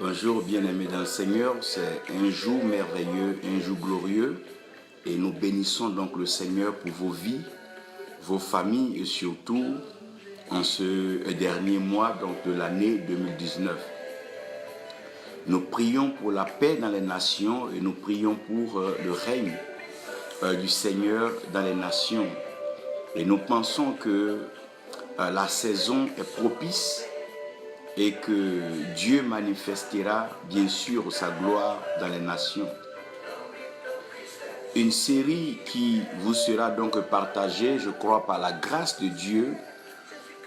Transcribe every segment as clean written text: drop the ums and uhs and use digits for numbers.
Bonjour bien-aimés dans le Seigneur, c'est un jour merveilleux, un jour glorieux et nous bénissons donc le Seigneur pour vos vies, vos familles et surtout en ce dernier mois donc de l'année 2019. Nous prions pour la paix dans les nations et nous prions pour le règne du Seigneur dans les nations. Et nous pensons que la saison est propice et que Dieu manifestera bien sûr sa gloire dans les nations. Une série qui vous sera donc partagée, je crois, par la grâce de Dieu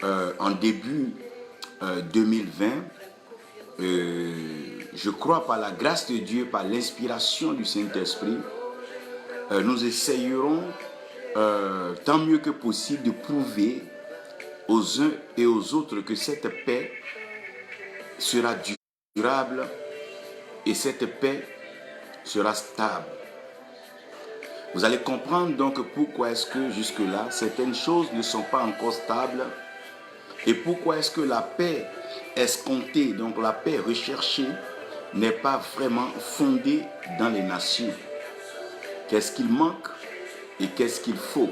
en début 2020. Je crois par la grâce de Dieu, par l'inspiration du Saint-Esprit, nous essayerons tant mieux que possible de prouver aux uns et aux autres que cette paix sera durable et cette paix sera stable. Vous allez comprendre donc pourquoi est-ce que jusque-là, certaines choses ne sont pas encore stables et pourquoi est-ce que la paix escomptée, donc la paix recherchée, n'est pas vraiment fondée dans les nations. Qu'est-ce qu'il manque et qu'est-ce qu'il faut?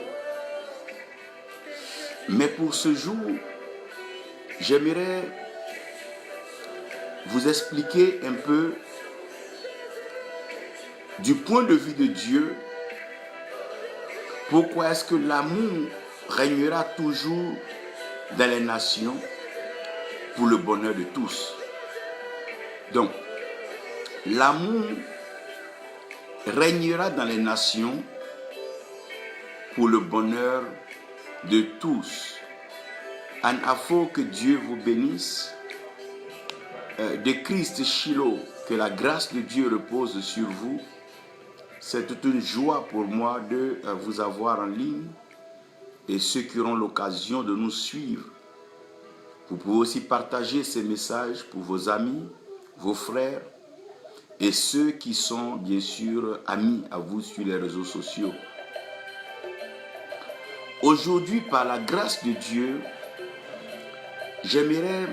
Mais pour ce jour, j'aimerais vous expliquer un peu du point de vue de Dieu pourquoi est-ce que l'amour régnera toujours dans les nations pour le bonheur de tous. Donc, l'amour régnera dans les nations pour le bonheur de tous. En afin que Dieu vous bénisse, de Christ Shiloh, que la grâce de Dieu repose sur vous. C'est toute une joie pour moi de vous avoir en ligne et ceux qui auront l'occasion de nous suivre. Vous pouvez aussi partager ces messages pour vos amis, vos frères et ceux qui sont bien sûr amis à vous sur les réseaux sociaux. Aujourd'hui, par la grâce de Dieu, j'aimerais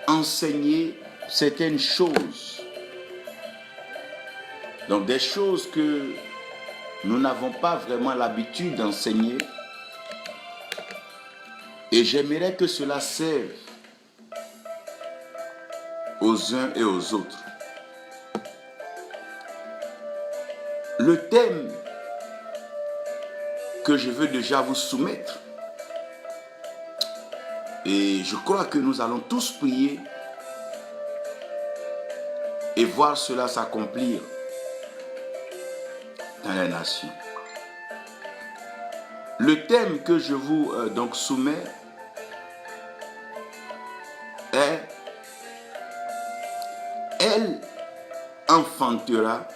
enseigner certaines choses. Donc des choses que nous n'avons pas vraiment l'habitude d'enseigner. Et j'aimerais que cela serve aux uns et aux autres. Le thème que je veux déjà vous soumettre, et je crois que nous allons tous prier et voir cela s'accomplir dans les nations. Le thème que je vous donc soumets est « Elle enfantera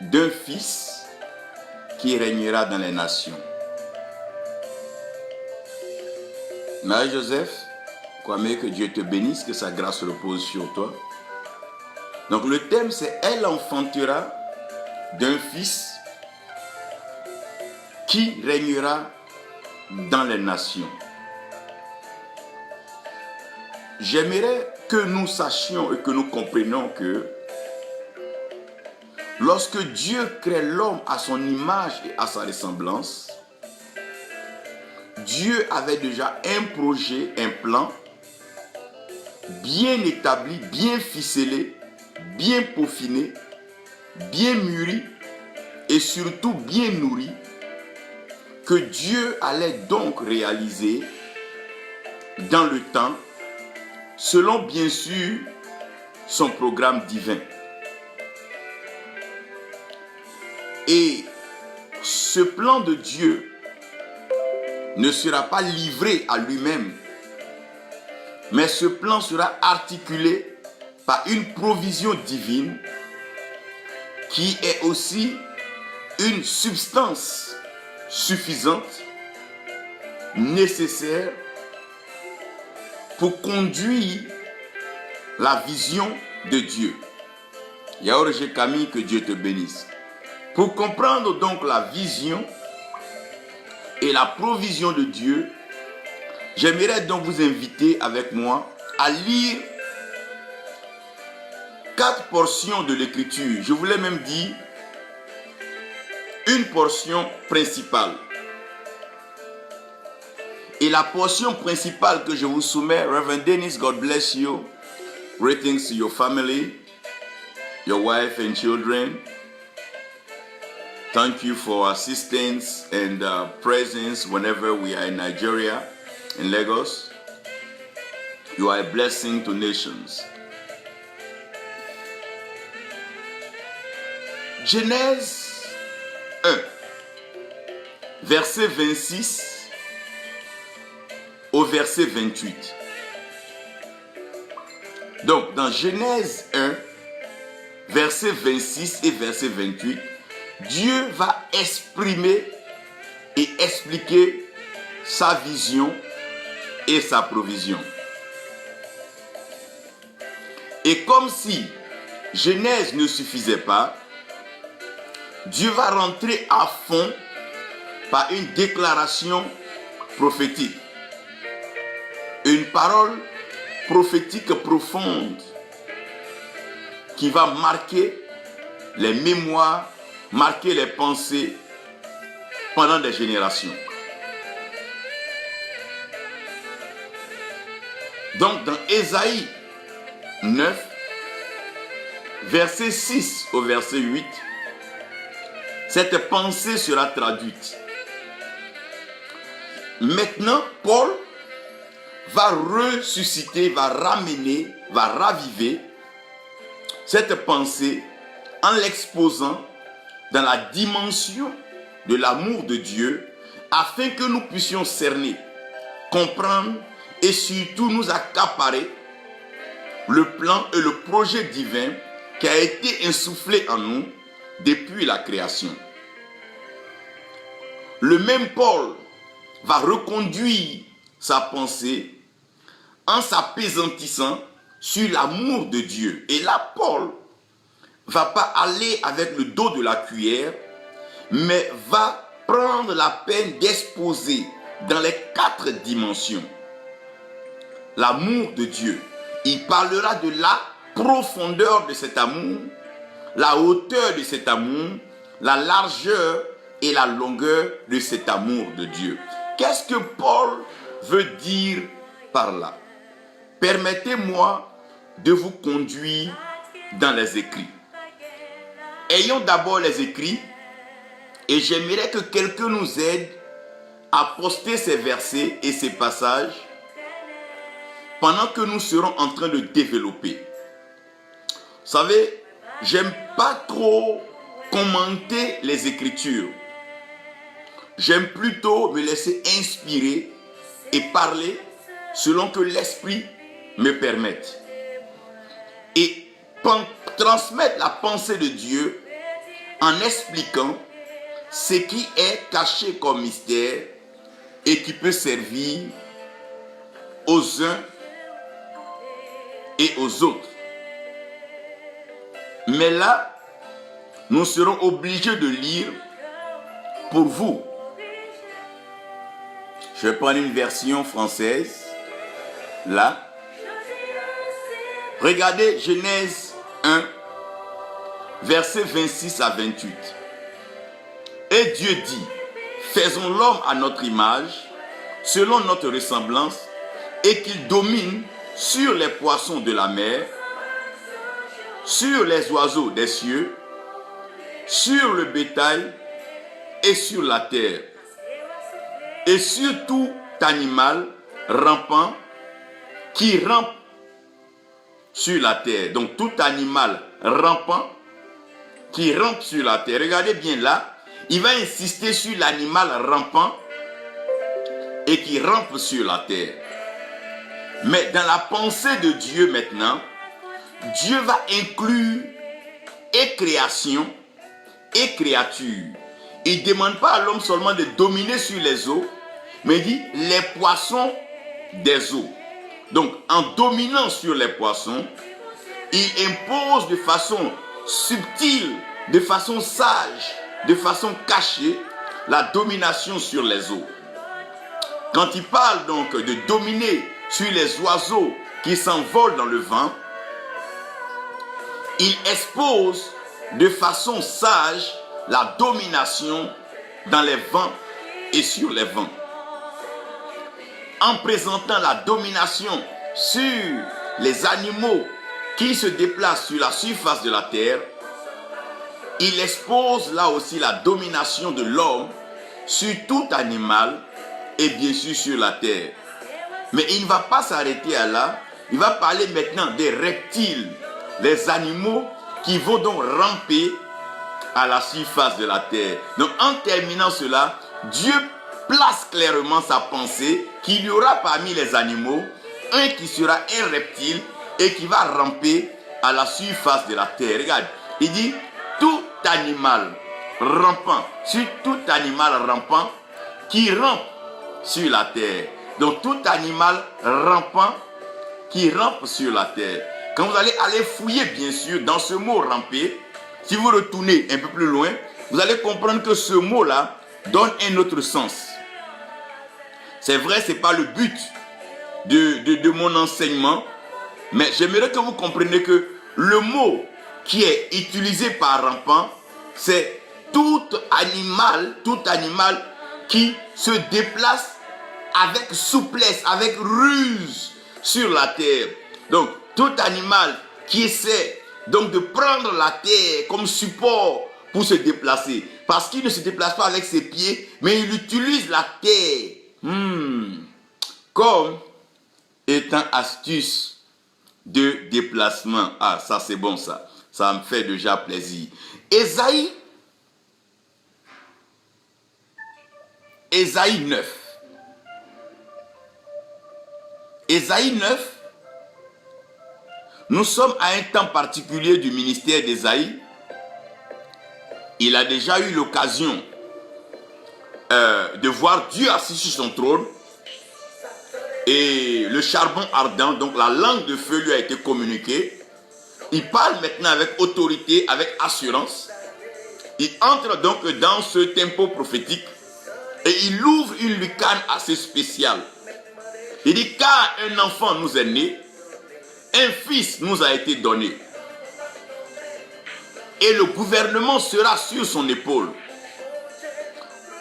d'un fils qui régnera dans les nations ». Marie-Joseph, Kwame, que Dieu te bénisse, que sa grâce repose sur toi. Donc le thème c'est « Elle enfantera d'un fils qui régnera dans les nations ». J'aimerais que nous sachions et que nous comprenions que lorsque Dieu crée l'homme à son image et à sa ressemblance, Dieu avait déjà un projet, un plan bien établi, bien ficelé, bien peaufiné, bien mûri et surtout bien nourri que Dieu allait donc réaliser dans le temps selon bien sûr son programme divin. Et ce plan de Dieu ne sera pas livré à lui-même, mais ce plan sera articulé par une provision divine qui est aussi une substance suffisante, nécessaire pour conduire la vision de Dieu. Yaorje Camille, que Dieu te bénisse. Pour comprendre donc la vision et la provision de Dieu, j'aimerais donc vous inviter avec moi à lire 4 portions de l'écriture. Je voulais même dire une portion principale. Et la portion principale que je vous soumets, Reverend Dennis, God bless you. Greetings to your family, your wife and children. Thank you for assistance and presence whenever we are in Nigeria, in Lagos. You are a blessing to nations. Genèse 1, verset 26 au verset 28. Donc, dans Genèse 1, verset 26 et verset 28, Dieu va exprimer et expliquer sa vision et sa provision. Et comme si Genèse ne suffisait pas, Dieu va rentrer à fond par une déclaration prophétique. Une parole prophétique profonde qui va marquer les mémoires, marquer les pensées pendant des générations. Donc dans Ésaïe 9, verset 6 au verset 8, cette pensée sera traduite. Maintenant, Paul va ressusciter, va ramener, va raviver cette pensée en l'exposant dans la dimension de l'amour de Dieu afin que nous puissions cerner, comprendre et surtout nous accaparer le plan et le projet divin qui a été insufflé en nous depuis la création. Le même Paul va reconduire sa pensée en s'appesantissant sur l'amour de Dieu. Et là, Paul va pas aller avec le dos de la cuillère, mais va prendre la peine d'exposer dans les 4 dimensions l'amour de Dieu. Il parlera de la profondeur de cet amour, la hauteur de cet amour, la largeur et la longueur de cet amour de Dieu. Qu'est-ce que Paul veut dire par là? Permettez-moi de vous conduire dans les écrits. Ayons d'abord les écrits et j'aimerais que quelqu'un nous aide à poster ces versets et ces passages pendant que nous serons en train de développer. Vous savez, j'aime pas trop commenter les Écritures. J'aime plutôt me laisser inspirer et parler selon que l'Esprit me permette. Et transmettre la pensée de Dieu en expliquant ce qui est caché comme mystère et qui peut servir aux uns et aux autres. Mais là, nous serons obligés de lire pour vous. Je vais prendre une version française. Là. Regardez Genèse 1, versets 26 à 28. Et Dieu dit, faisons l'homme à notre image, selon notre ressemblance, et qu'il domine sur les poissons de la mer, sur les oiseaux des cieux, sur le bétail et sur la terre, et sur tout animal rampant qui rampe sur la terre. Donc tout animal rampant qui rampe sur la terre. Regardez bien là, il va insister sur l'animal rampant et qui rampe sur la terre. Mais dans la pensée de Dieu maintenant, Dieu va inclure et création et créature. Il ne demande pas à l'homme seulement de dominer sur les eaux, mais il dit les poissons des eaux. Donc en dominant sur les poissons, il impose de façon subtile, de façon sage, de façon cachée, la domination sur les eaux. Quand il parle donc de dominer sur les oiseaux qui s'envolent dans le vent, il expose de façon sage la domination dans les vents et sur les vents. En présentant la domination sur les animaux qui se déplacent sur la surface de la terre, il expose là aussi la domination de l'homme sur tout animal et bien sûr sur la terre. Mais il ne va pas s'arrêter à là. Il va parler maintenant des reptiles, les animaux qui vont donc ramper à la surface de la terre. Donc en terminant cela, Dieu place clairement sa pensée qu'il y aura parmi les animaux un qui sera un reptile et qui va ramper à la surface de la terre. Regarde, il dit tout animal rampant, sur tout animal rampant qui rampe sur la terre. Donc tout animal rampant qui rampe sur la terre. Quand vous allez fouiller bien sûr dans ce mot ramper, si vous retournez un peu plus loin, vous allez comprendre que ce mot-là donne un autre sens. C'est vrai, ce n'est pas le but de mon enseignement, mais j'aimerais que vous compreniez que le mot qui est utilisé par rampant, c'est tout animal qui se déplace avec souplesse, avec ruse sur la terre. Donc, tout animal qui essaie donc de prendre la terre comme support pour se déplacer. Parce qu'il ne se déplace pas avec ses pieds, mais il utilise la terre comme étant astuce de déplacement. Ah, ça c'est bon ça. Ça me fait déjà plaisir. Ésaïe 9. Ésaïe 9. Nous sommes à un temps particulier du ministère d'Ésaïe. Il a déjà eu l'occasion de voir Dieu assis sur son trône. Et le charbon ardent, donc la langue de feu lui a été communiquée. Il parle maintenant avec autorité, avec assurance. Il entre donc dans ce tempo prophétique et il ouvre une lucarne assez spéciale. Il dit, car un enfant nous est né, un fils nous a été donné. Et le gouvernement sera sur son épaule.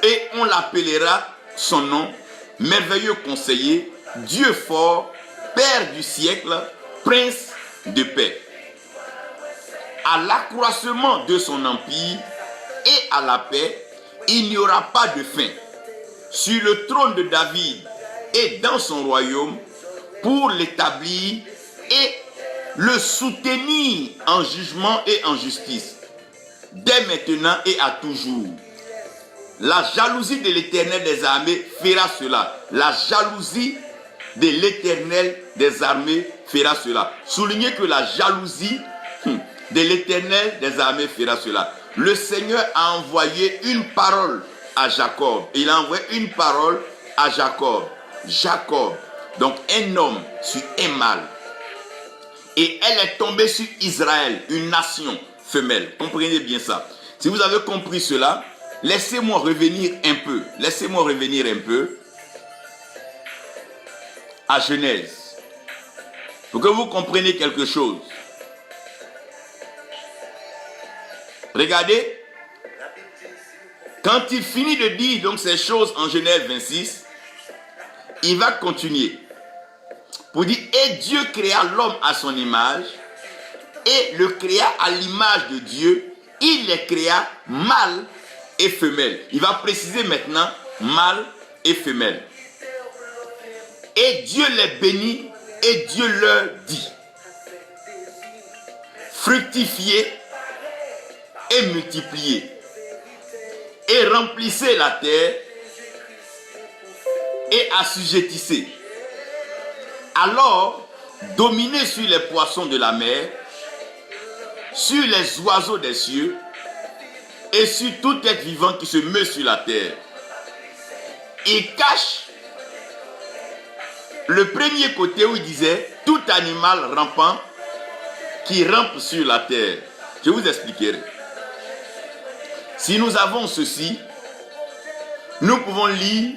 Et on l'appellera son nom, merveilleux conseiller, Dieu fort, Père du siècle, Prince de paix. À l'accroissement de son empire et à la paix, il n'y aura pas de fin. Sur le trône de David et dans son royaume, pour l'établir et le soutenir en jugement et en justice, dès maintenant et à toujours. La jalousie de l'Éternel des armées fera cela. La jalousie de l'Éternel des armées fera cela. Soulignez que la jalousie de l'Éternel des armées fera cela. Le Seigneur a envoyé une parole à Jacob. Il a envoyé une parole à Jacob. Jacob, donc un homme sur un mâle. Et elle est tombée sur Israël, une nation femelle. Comprenez bien ça. Si vous avez compris cela, laissez-moi revenir un peu. Laissez-moi revenir un peu à Genèse. Pour que vous compreniez quelque chose. Regardez. Quand il finit de dire donc ces choses en Genèse 26, il va continuer. Pour dire, et Dieu créa l'homme à son image, et le créa à l'image de Dieu, il les créa mâle et femelle. Il va préciser maintenant mâle et femelle. Et Dieu les bénit, et Dieu leur dit, fructifiez et multipliez, et remplissez la terre, et assujettissez. Alors, dominez sur les poissons de la mer, sur les oiseaux des cieux, et sur tout être vivant qui se meut sur la terre. Il cache le premier côté où il disait tout animal rampant qui rampe sur la terre. Je vous expliquerai. Si nous avons ceci, nous pouvons lire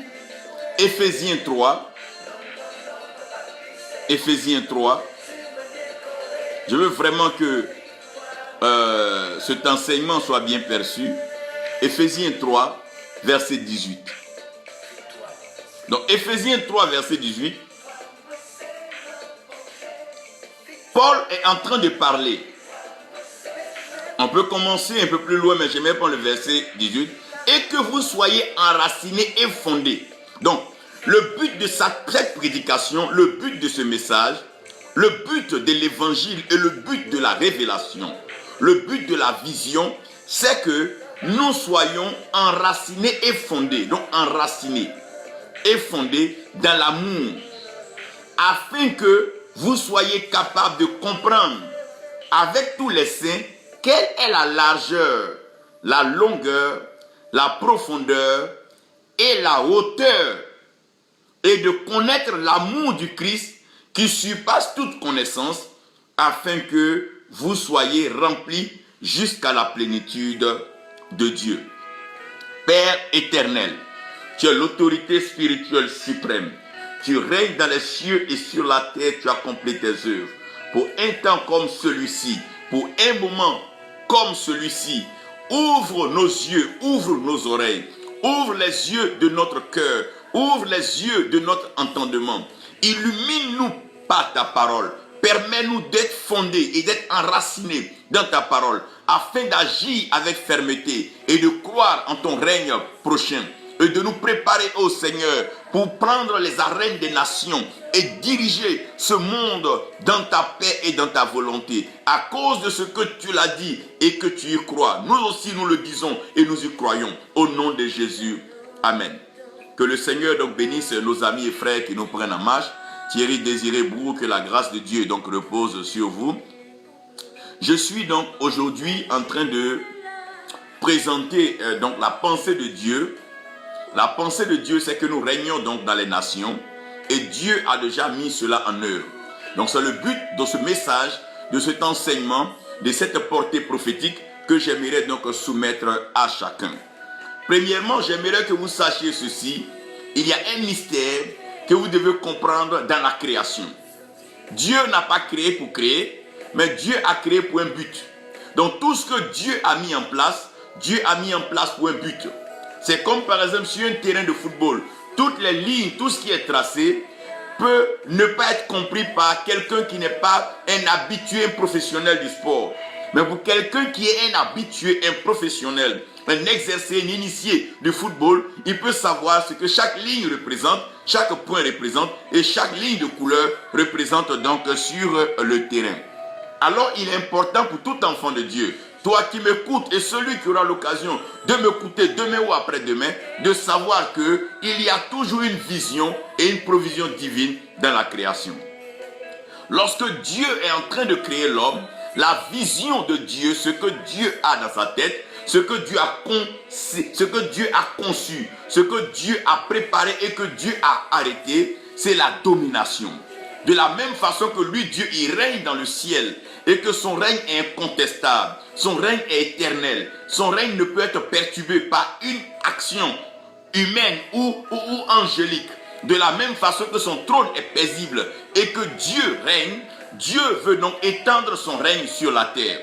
Éphésiens 3. Éphésiens 3. Je veux vraiment que cet enseignement soit bien perçu, Éphésiens 3, verset 18. Donc, Éphésiens 3, verset 18, Paul est en train de parler. On peut commencer un peu plus loin, mais j'aimerais prendre le verset 18. Et que vous soyez enracinés et fondés. Donc, le but de cette prédication, le but de ce message, le but de l'évangile et le but de la révélation, le but de la vision, c'est que nous soyons enracinés et fondés. Donc, enracinés et fondés dans l'amour, afin que vous soyez capables de comprendre avec tous les saints quelle est la largeur, la longueur, la profondeur et la hauteur, et de connaître l'amour du Christ qui surpasse toute connaissance, afin que vous soyez remplis jusqu'à la plénitude de Dieu. Père éternel, tu as l'autorité spirituelle suprême. Tu règnes dans les cieux et sur la terre, tu accomplis tes œuvres. Pour un temps comme celui-ci, pour un moment comme celui-ci, ouvre nos yeux, ouvre nos oreilles, ouvre les yeux de notre cœur, ouvre les yeux de notre entendement. Illumine-nous par ta parole. Permets-nous d'être fondés et d'être enracinés dans ta parole, afin d'agir avec fermeté et de croire en ton règne prochain. Et de nous préparer au Seigneur pour prendre les arènes des nations et diriger ce monde dans ta paix et dans ta volonté. À cause de ce que tu l'as dit et que tu y crois, nous aussi nous le disons et nous y croyons. Au nom de Jésus, Amen. Que le Seigneur donc bénisse nos amis et frères qui nous prennent en marche. Thierry Désiré Brou, que la grâce de Dieu donc repose sur vous. Je suis donc aujourd'hui en train de présenter donc la pensée de Dieu. La pensée de Dieu, c'est que nous régnons donc dans les nations et Dieu a déjà mis cela en œuvre. Donc c'est le but de ce message, de cet enseignement, de cette portée prophétique que j'aimerais donc soumettre à chacun. Premièrement, j'aimerais que vous sachiez ceci. Il y a un mystère que vous devez comprendre dans la création. Dieu n'a pas créé pour créer, mais Dieu a créé pour un but. Donc tout ce que Dieu a mis en place, Dieu a mis en place pour un but. C'est comme par exemple sur un terrain de football. Toutes les lignes, tout ce qui est tracé peut ne pas être compris par quelqu'un qui n'est pas un habitué, un professionnel du sport. Mais pour quelqu'un qui est un habitué, un professionnel, un exercé, un initié du football, il peut savoir ce que chaque ligne représente, chaque point représente et chaque ligne de couleur représente donc sur le terrain. Alors il est important pour tout enfant de Dieu, toi qui m'écoutes et celui qui aura l'occasion de m'écouter demain ou après-demain, de savoir qu'il y a toujours une vision et une provision divine dans la création. Lorsque Dieu est en train de créer l'homme, la vision de Dieu, ce que Dieu a dans sa tête, ce que Dieu a conçu, ce que Dieu a préparé et que Dieu a arrêté, c'est la domination. De la même façon que lui, Dieu, il règne dans le ciel et que son règne est incontestable, son règne est éternel, son règne ne peut être perturbé par une action humaine ou angélique. De la même façon que son trône est paisible et que Dieu règne, Dieu veut donc étendre son règne sur la terre.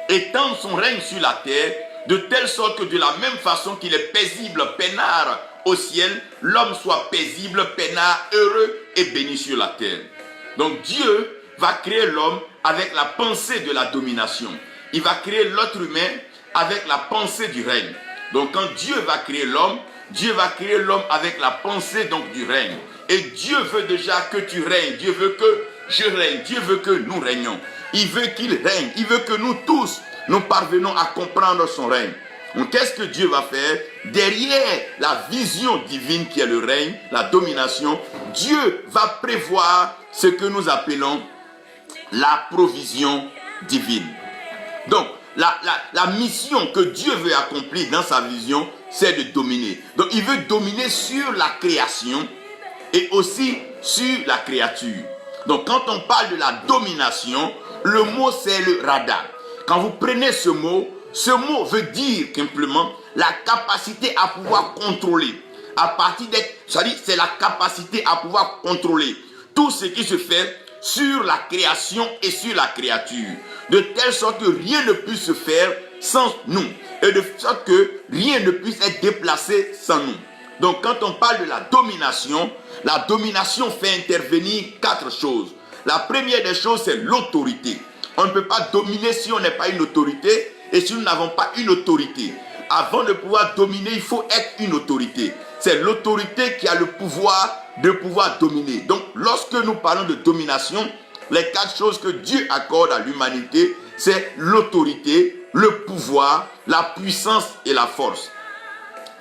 Étendre son règne sur la terre de telle sorte que de la même façon qu'il est paisible, peinard au ciel, l'homme soit paisible, peinard, heureux et béni sur la terre. Donc Dieu va créer l'homme avec la pensée de la domination. Il va créer l'être humain avec la pensée du règne. Donc quand Dieu va créer l'homme, Dieu va créer l'homme avec la pensée donc du règne. Et Dieu veut déjà que tu règnes. Dieu veut que je règne. Dieu veut que nous régnons. Il veut qu'il règne. Il veut que nous tous, nous parvenons à comprendre son règne. Donc qu'est-ce que Dieu va faire? Derrière la vision divine qui est le règne, la domination, Dieu va prévoir ce que nous appelons la provision divine. Donc, la mission que Dieu veut accomplir dans sa vision, c'est de dominer. Donc, il veut dominer sur la création et aussi sur la créature. Donc, quand on parle de la domination, le mot c'est le rada. Quand vous prenez ce mot veut dire simplement la capacité à pouvoir contrôler. À partir d'être, c'est la capacité à pouvoir contrôler tout ce qui se fait sur la création et sur la créature. de telle sorte que rien ne puisse se faire sans nous, et de sorte que rien ne puisse être déplacé sans nous. Donc quand on parle de la domination fait intervenir 4 choses. La première des choses, c'est l'autorité. On ne peut pas dominer si on n'est pas une autorité, et si nous n'avons pas une autorité. Avant de pouvoir dominer, il faut être une autorité. C'est l'autorité qui a le pouvoir de pouvoir dominer. Donc lorsque nous parlons de domination, les 4 choses que Dieu accorde à l'humanité, c'est l'autorité, le pouvoir, la puissance et la force.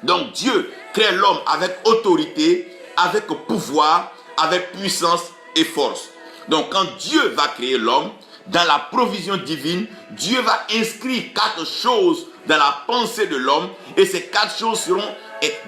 Donc Dieu crée l'homme avec autorité, avec pouvoir, avec puissance et force. Donc quand Dieu va créer l'homme, dans la provision divine, Dieu va inscrire 4 choses dans la pensée de l'homme, et ces 4 choses seront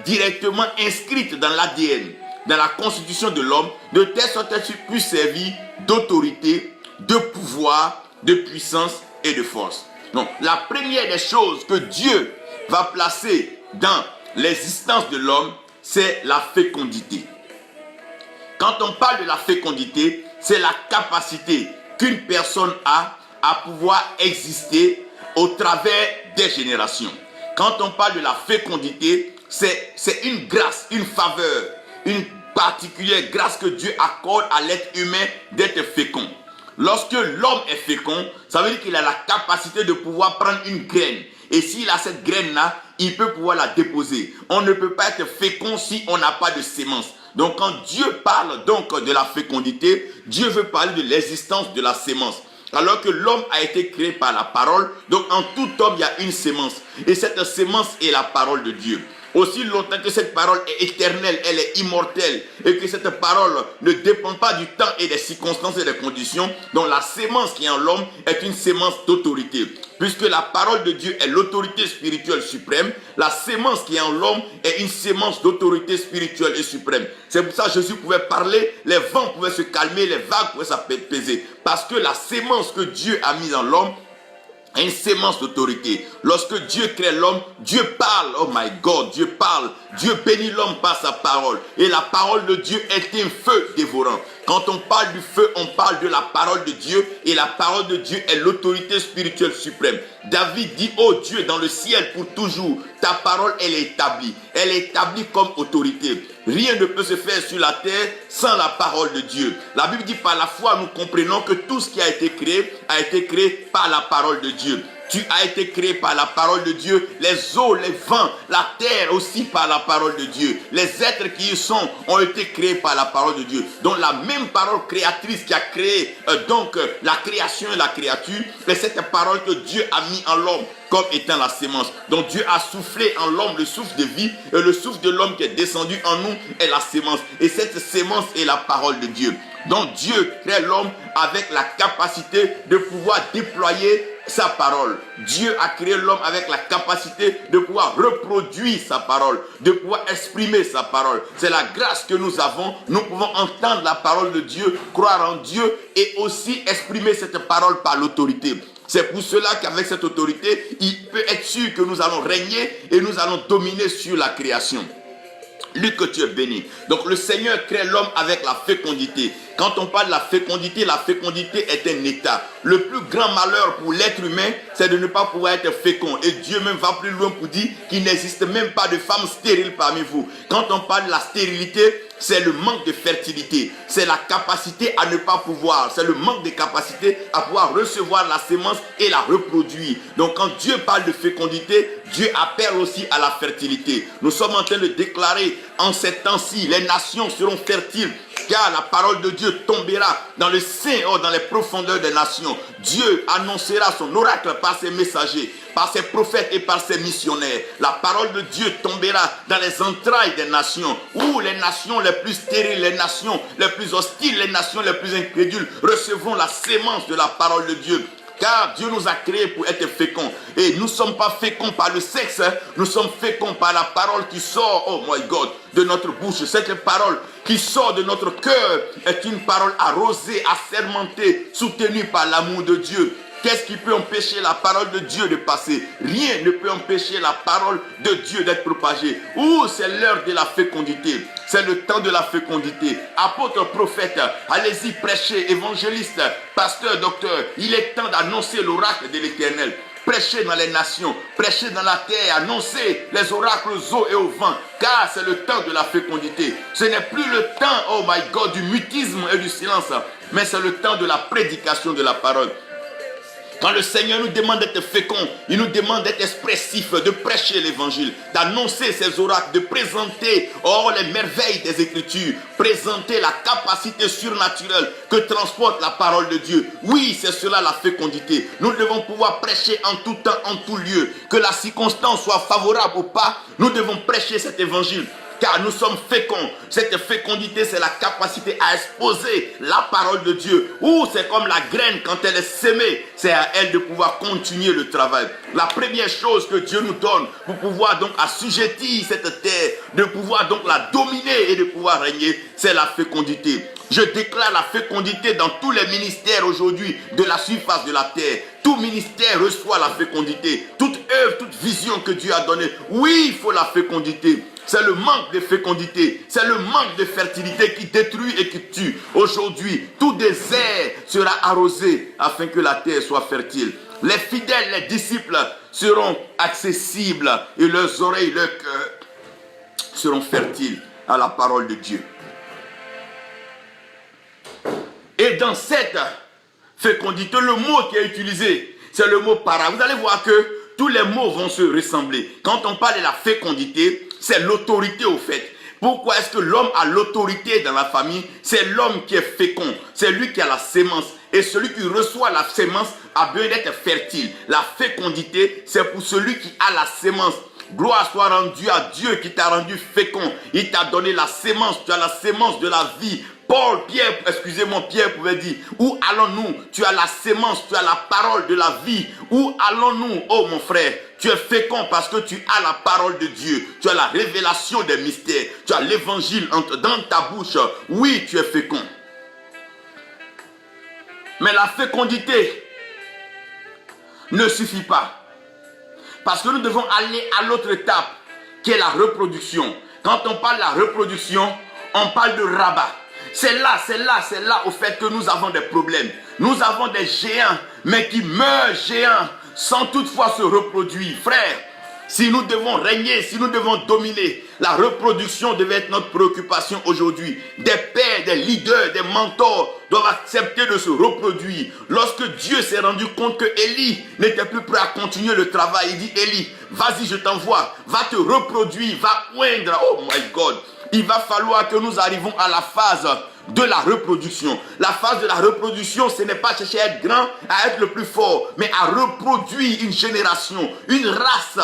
directement inscrites dans l'ADN, dans la constitution de l'homme, de telle sorte qu'elles puissent servir d'autorité, de pouvoir, de puissance et de force. Donc la première des choses que Dieu va placer dans l'existence de l'homme, c'est la fécondité. Quand on parle de la fécondité, c'est la capacité qu'une personne a à pouvoir exister au travers des générations. Quand on parle de la fécondité, c'est une grâce, une faveur, une particulière grâce que Dieu accorde à l'être humain d'être fécond. Lorsque l'homme est fécond, ça veut dire qu'il a la capacité de pouvoir prendre une graine. Et s'il a cette graine-là, il peut pouvoir la déposer. On ne peut pas être fécond si on n'a pas de sémence. Donc quand Dieu parle donc de la fécondité, Dieu veut parler de l'existence de la sémence. Alors que l'homme a été créé par la parole, donc en tout homme il y a une sémence. Et cette sémence est la parole de Dieu. Aussi longtemps que cette parole est éternelle, elle est immortelle, et que cette parole ne dépend pas du temps et des circonstances et des conditions, donc la sémence qui est en l'homme est une sémence d'autorité. Puisque la parole de Dieu est l'autorité spirituelle suprême, la sémence qui est en l'homme est une sémence d'autorité spirituelle et suprême. C'est pour ça que Jésus pouvait parler, les vents pouvaient se calmer, les vagues pouvaient s'apaiser. Parce que la sémence que Dieu a mise en l'homme, une sémence d'autorité. Lorsque Dieu crée l'homme, Dieu parle. Oh my God, Dieu parle. Dieu bénit l'homme par sa parole. Et la parole de Dieu est un feu dévorant. Quand on parle du feu, on parle de la parole de Dieu. Et la parole de Dieu est l'autorité spirituelle suprême. David dit, oh Dieu, dans le ciel pour toujours, ta parole, elle est établie. Elle est établie comme autorité. Rien ne peut se faire sur la terre sans la parole de Dieu. La Bible dit, par la foi, nous comprenons que tout ce qui a été créé par la parole de Dieu. Tu as été créé par la parole de Dieu, les eaux, les vents, la terre aussi par la parole de Dieu. Les êtres qui y sont ont été créés par la parole de Dieu. Donc la même parole créatrice qui a créé la création et la créature, c'est cette parole que Dieu a mis en l'homme comme étant la sémence. Donc Dieu a soufflé en l'homme le souffle de vie, et le souffle de l'homme qui est descendu en nous est la sémence. Et cette sémence est la parole de Dieu. Donc Dieu crée l'homme avec la capacité de pouvoir déployer sa parole. Dieu a créé l'homme avec la capacité de pouvoir reproduire sa parole, de pouvoir exprimer sa parole. C'est la grâce que nous avons. Nous pouvons entendre la parole de Dieu, croire en Dieu et aussi exprimer cette parole par l'autorité. C'est pour cela qu'avec cette autorité, il peut être sûr que nous allons régner et nous allons dominer sur la création. Lui que tu es béni. Donc le Seigneur crée l'homme avec la fécondité. Quand on parle de la fécondité est un état. Le plus grand malheur pour l'être humain, c'est de ne pas pouvoir être fécond. Et Dieu même va plus loin pour dire qu'il n'existe même pas de femmes stériles parmi vous. Quand on parle de la stérilité, c'est le manque de fertilité. C'est la capacité à ne pas pouvoir. C'est le manque de capacité à pouvoir recevoir la sémence et la reproduire. Donc quand Dieu parle de fécondité, Dieu appelle aussi à la fertilité. Nous sommes en train de déclarer en ces temps-ci, les nations seront fertiles. Car la parole de Dieu tombera dans le sein, dans les profondeurs des nations. Dieu annoncera son oracle par ses messagers, par ses prophètes et par ses missionnaires. La parole de Dieu tombera dans les entrailles des nations, où les nations les plus stériles, les nations les plus hostiles, les nations les plus incrédules recevront la sémence de la parole de Dieu. Car Dieu nous a créés pour être féconds. Et nous ne sommes pas féconds par le sexe. Nous sommes féconds par la parole qui sort, oh my God, de notre bouche. Cette parole qui sort de notre cœur est une parole arrosée, assermentée, soutenue par l'amour de Dieu. Qu'est-ce qui peut empêcher la parole de Dieu de passer? Rien ne peut empêcher la parole de Dieu d'être propagée. C'est l'heure de la fécondité. C'est le temps de la fécondité. Apôtre, prophète, allez-y, prêchez, évangéliste, pasteur, docteur. Il est temps d'annoncer l'oracle de l'Éternel. Prêchez dans les nations, prêchez dans la terre, annoncez les oracles aux eaux et au vent, car c'est le temps de la fécondité. Ce n'est plus le temps, oh my God, du mutisme et du silence, mais c'est le temps de la prédication de la parole. Quand le Seigneur nous demande d'être fécond, il nous demande d'être expressif, de prêcher l'évangile, d'annoncer ses oracles, de présenter les merveilles des Écritures, présenter la capacité surnaturelle que transporte la parole de Dieu. Oui, c'est cela la fécondité. Nous devons pouvoir prêcher en tout temps, en tout lieu. Que la circonstance soit favorable ou pas, nous devons prêcher cet évangile. Car nous sommes féconds. Cette fécondité, c'est la capacité à exposer la parole de Dieu. C'est comme la graine quand elle est sémée. C'est à elle de pouvoir continuer le travail. La première chose que Dieu nous donne pour pouvoir donc assujettir cette terre, de pouvoir donc la dominer et de pouvoir régner, c'est la fécondité. Je déclare la fécondité dans tous les ministères aujourd'hui de la surface de la terre. Tout ministère reçoit la fécondité. Toute œuvre, toute vision que Dieu a donnée. Oui, il faut la fécondité. C'est le manque de fécondité, c'est le manque de fertilité qui détruit et qui tue. Aujourd'hui, tout désert sera arrosé afin que la terre soit fertile. Les fidèles, les disciples seront accessibles et leurs oreilles, leurs cœurs seront fertiles à la parole de Dieu. Et dans cette fécondité, le mot qui est utilisé, c'est le mot para. Vous allez voir que tous les mots vont se ressembler. Quand on parle de la fécondité, c'est l'autorité au fait. Pourquoi est-ce que l'homme a l'autorité dans la famille? C'est l'homme qui est fécond. C'est lui qui a la sémence. Et celui qui reçoit la sémence a besoin d'être fertile. La fécondité, c'est pour celui qui a la sémence. Gloire soit rendue à Dieu qui t'a rendu fécond. Il t'a donné la sémence. Tu as la sémence de la vie. Pierre pouvait dire, où allons-nous? Tu as la sémence, tu as la parole de la vie. Où allons-nous? Oh mon frère, tu es fécond parce que tu as la parole de Dieu. Tu as la révélation des mystères. Tu as l'évangile dans ta bouche. Oui, tu es fécond. Mais la fécondité ne suffit pas. Parce que nous devons aller à l'autre étape, qui est la reproduction. Quand on parle de la reproduction, on parle de rabat. C'est là au fait que nous avons des problèmes. Nous avons des géants, mais qui meurent géants sans toutefois se reproduire. Frère, si nous devons régner, si nous devons dominer, la reproduction devait être notre préoccupation aujourd'hui. Des pères, des leaders, des mentors doivent accepter de se reproduire. Lorsque Dieu s'est rendu compte que Élie n'était plus prêt à continuer le travail, il dit, Élie, vas-y, je t'envoie, va te reproduire, va oindre. Oh my God! Il va falloir que nous arrivions à la phase de la reproduction. La phase de la reproduction, ce n'est pas chercher à être grand, à être le plus fort, mais à reproduire une génération, une race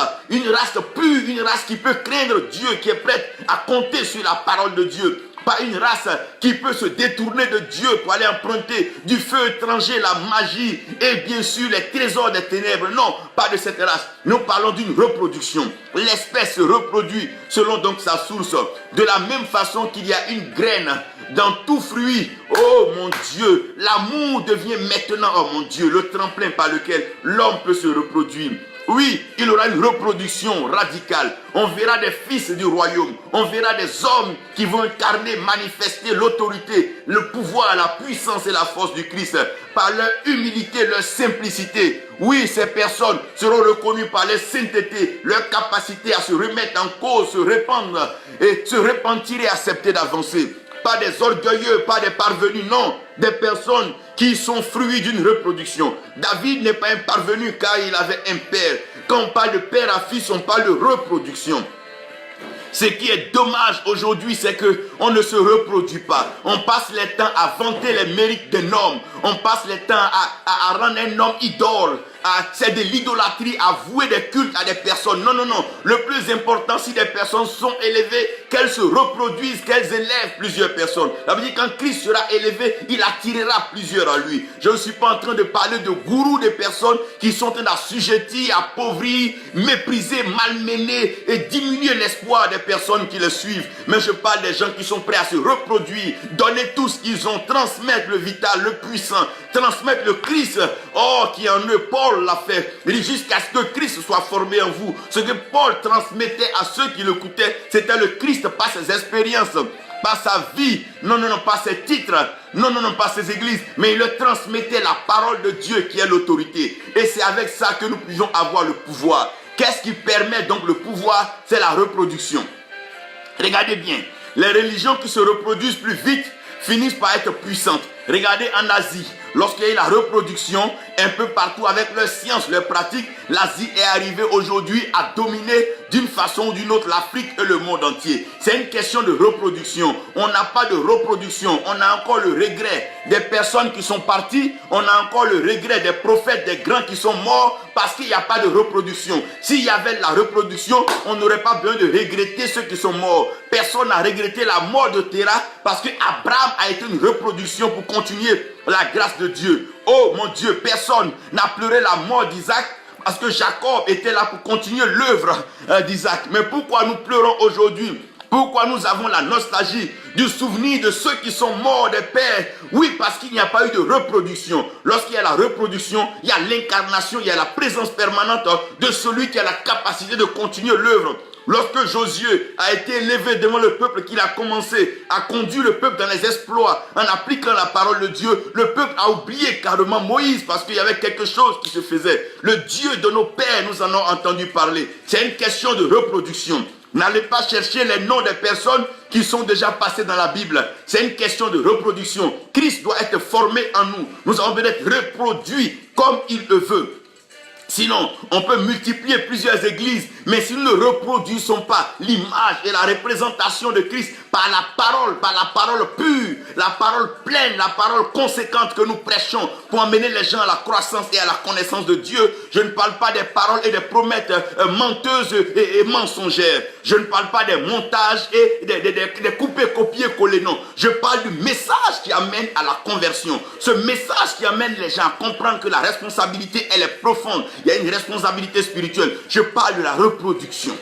pure, une race qui peut craindre Dieu, qui est prête à compter sur la parole de Dieu. Pas une race qui peut se détourner de Dieu pour aller emprunter du feu étranger, la magie et bien sûr les trésors des ténèbres. Non, pas de cette race. Nous parlons d'une reproduction. L'espèce se reproduit selon donc sa source. De la même façon qu'il y a une graine dans tout fruit. Oh mon Dieu, l'amour devient maintenant, oh mon Dieu, le tremplin par lequel l'homme peut se reproduire. Oui, il y aura une reproduction radicale. On verra des fils du royaume. On verra des hommes qui vont incarner, manifester l'autorité, le pouvoir, la puissance et la force du Christ par leur humilité, leur simplicité. Oui, ces personnes seront reconnues par leur sainteté, leur capacité à se remettre en cause, se répandre et se repentir et accepter d'avancer. Pas des orgueilleux, pas des parvenus, non. Des personnes qui sont fruits d'une reproduction. David n'est pas un parvenu car il avait un père. Quand on parle de père à fils, on parle de reproduction. Ce qui est dommage aujourd'hui, c'est qu'on ne se reproduit pas. On passe le temps à vanter les mérites d'un homme. On passe le temps à rendre un homme idole. c'est de l'idolâtrie à vouer des cultes à des personnes. Non, non, non. Le plus important, si des personnes sont élevées, qu'elles se reproduisent, qu'elles élèvent plusieurs personnes. Ça veut dire quand Christ sera élevé, il attirera plusieurs à lui. Je ne suis pas en train de parler de gourous, de personnes qui sont en train d'assujettir, appauvrir, mépriser, malmener et diminuer l'espoir des personnes qui les suivent. Mais je parle des gens qui sont prêts à se reproduire, donner tout ce qu'ils ont, transmettre le vital, le puissant, transmettre le Christ, qui est en eux. Paul l'a fait. Il dit jusqu'à ce que Christ soit formé en vous. Ce que Paul transmettait à ceux qui l'écoutaient, c'était le Christ par ses expériences, par sa vie, non, non, non, pas ses titres, non, non, non, pas ses églises, mais il leur transmettait la parole de Dieu qui est l'autorité. Et c'est avec ça que nous pouvons avoir le pouvoir. Qu'est-ce qui permet donc le pouvoir? C'est la reproduction. Regardez bien, les religions qui se reproduisent plus vite finissent par être puissantes. Regardez en Asie, lorsqu'il y a eu la reproduction, un peu partout avec leurs sciences, leurs pratiques, l'Asie est arrivée aujourd'hui à dominer d'une façon ou d'une autre l'Afrique et le monde entier. C'est une question de reproduction. On n'a pas de reproduction. On a encore le regret des personnes qui sont parties. On a encore le regret des prophètes, des grands qui sont morts parce qu'il n'y a pas de reproduction. S'il y avait la reproduction, on n'aurait pas besoin de regretter ceux qui sont morts. Personne n'a regretté la mort de Terah parce que Abraham a été une reproduction pour continuer la grâce de Dieu. Oh mon Dieu, personne n'a pleuré la mort d'Isaac parce que Jacob était là pour continuer l'œuvre d'Isaac. Mais pourquoi nous pleurons aujourd'hui? Pourquoi nous avons la nostalgie du souvenir de ceux qui sont morts des pères? Oui, parce qu'il n'y a pas eu de reproduction. Lorsqu'il y a la reproduction, il y a l'incarnation, il y a la présence permanente de celui qui a la capacité de continuer l'œuvre. Lorsque Josué a été élevé devant le peuple, qu'il a commencé à conduire le peuple dans les exploits en appliquant la parole de Dieu, le peuple a oublié carrément Moïse parce qu'il y avait quelque chose qui se faisait. Le Dieu de nos pères, nous en avons entendu parler. C'est une question de reproduction. N'allez pas chercher les noms des personnes qui sont déjà passées dans la Bible. C'est une question de reproduction. Christ doit être formé en nous. Nous avons besoin d'être reproduits comme il le veut. Sinon, on peut multiplier plusieurs églises, mais si nous ne reproduisons pas l'image et la représentation de Christ par la parole pure, la parole pleine, la parole conséquente que nous prêchons pour emmener les gens à la croissance et à la connaissance de Dieu, je ne parle pas des paroles et des promesses menteuses et mensongères. Je ne parle pas des montages et des coupés, copier, coller, non. Je parle du message qui amène à la conversion. Ce message qui amène les gens à comprendre que la responsabilité, elle est profonde. Il y a une responsabilité spirituelle. Je parle de la reproduction.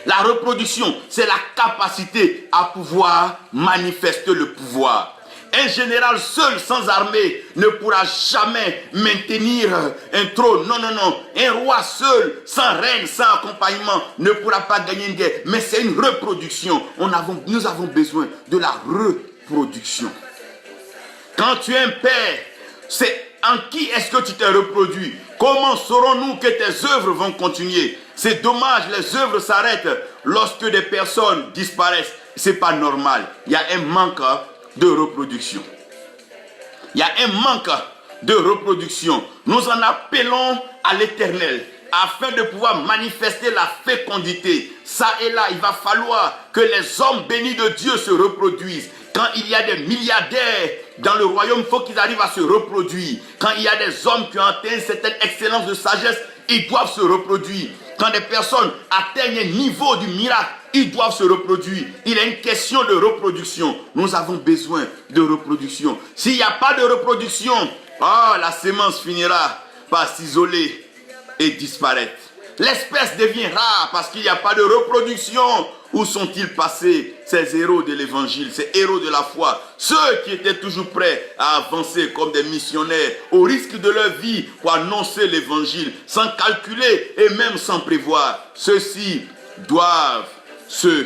La reproduction, c'est la capacité à pouvoir manifester le pouvoir. Un général seul, sans armée, ne pourra jamais maintenir un trône. Non, non, non. Un roi seul, sans reine, sans accompagnement, ne pourra pas gagner une guerre. Mais c'est une reproduction. Nous avons besoin de la reproduction. Quand tu es un père, c'est en qui est-ce que tu t'es reproduit? Comment saurons-nous que tes œuvres vont continuer? C'est dommage, les œuvres s'arrêtent lorsque des personnes disparaissent. Ce n'est pas normal. Il y a un manque de reproduction. Il y a un manque de reproduction. Nous en appelons à l'Éternel afin de pouvoir manifester la fécondité. Ça et là, il va falloir que les hommes bénis de Dieu se reproduisent. Quand il y a des milliardaires dans le royaume, il faut qu'ils arrivent à se reproduire. Quand il y a des hommes qui ont atteint une certaine excellence de sagesse, ils doivent se reproduire. Quand des personnes atteignent un niveau du miracle, ils doivent se reproduire. Il y a une question de reproduction. Nous avons besoin de reproduction. S'il n'y a pas de reproduction, la sémence finira par s'isoler et disparaître. L'espèce devient rare parce qu'il n'y a pas de reproduction. Où sont-ils passés, ces héros de l'évangile, ces héros de la foi, ceux qui étaient toujours prêts à avancer comme des missionnaires au risque de leur vie pour annoncer l'évangile, sans calculer et même sans prévoir? Ceux-ci doivent se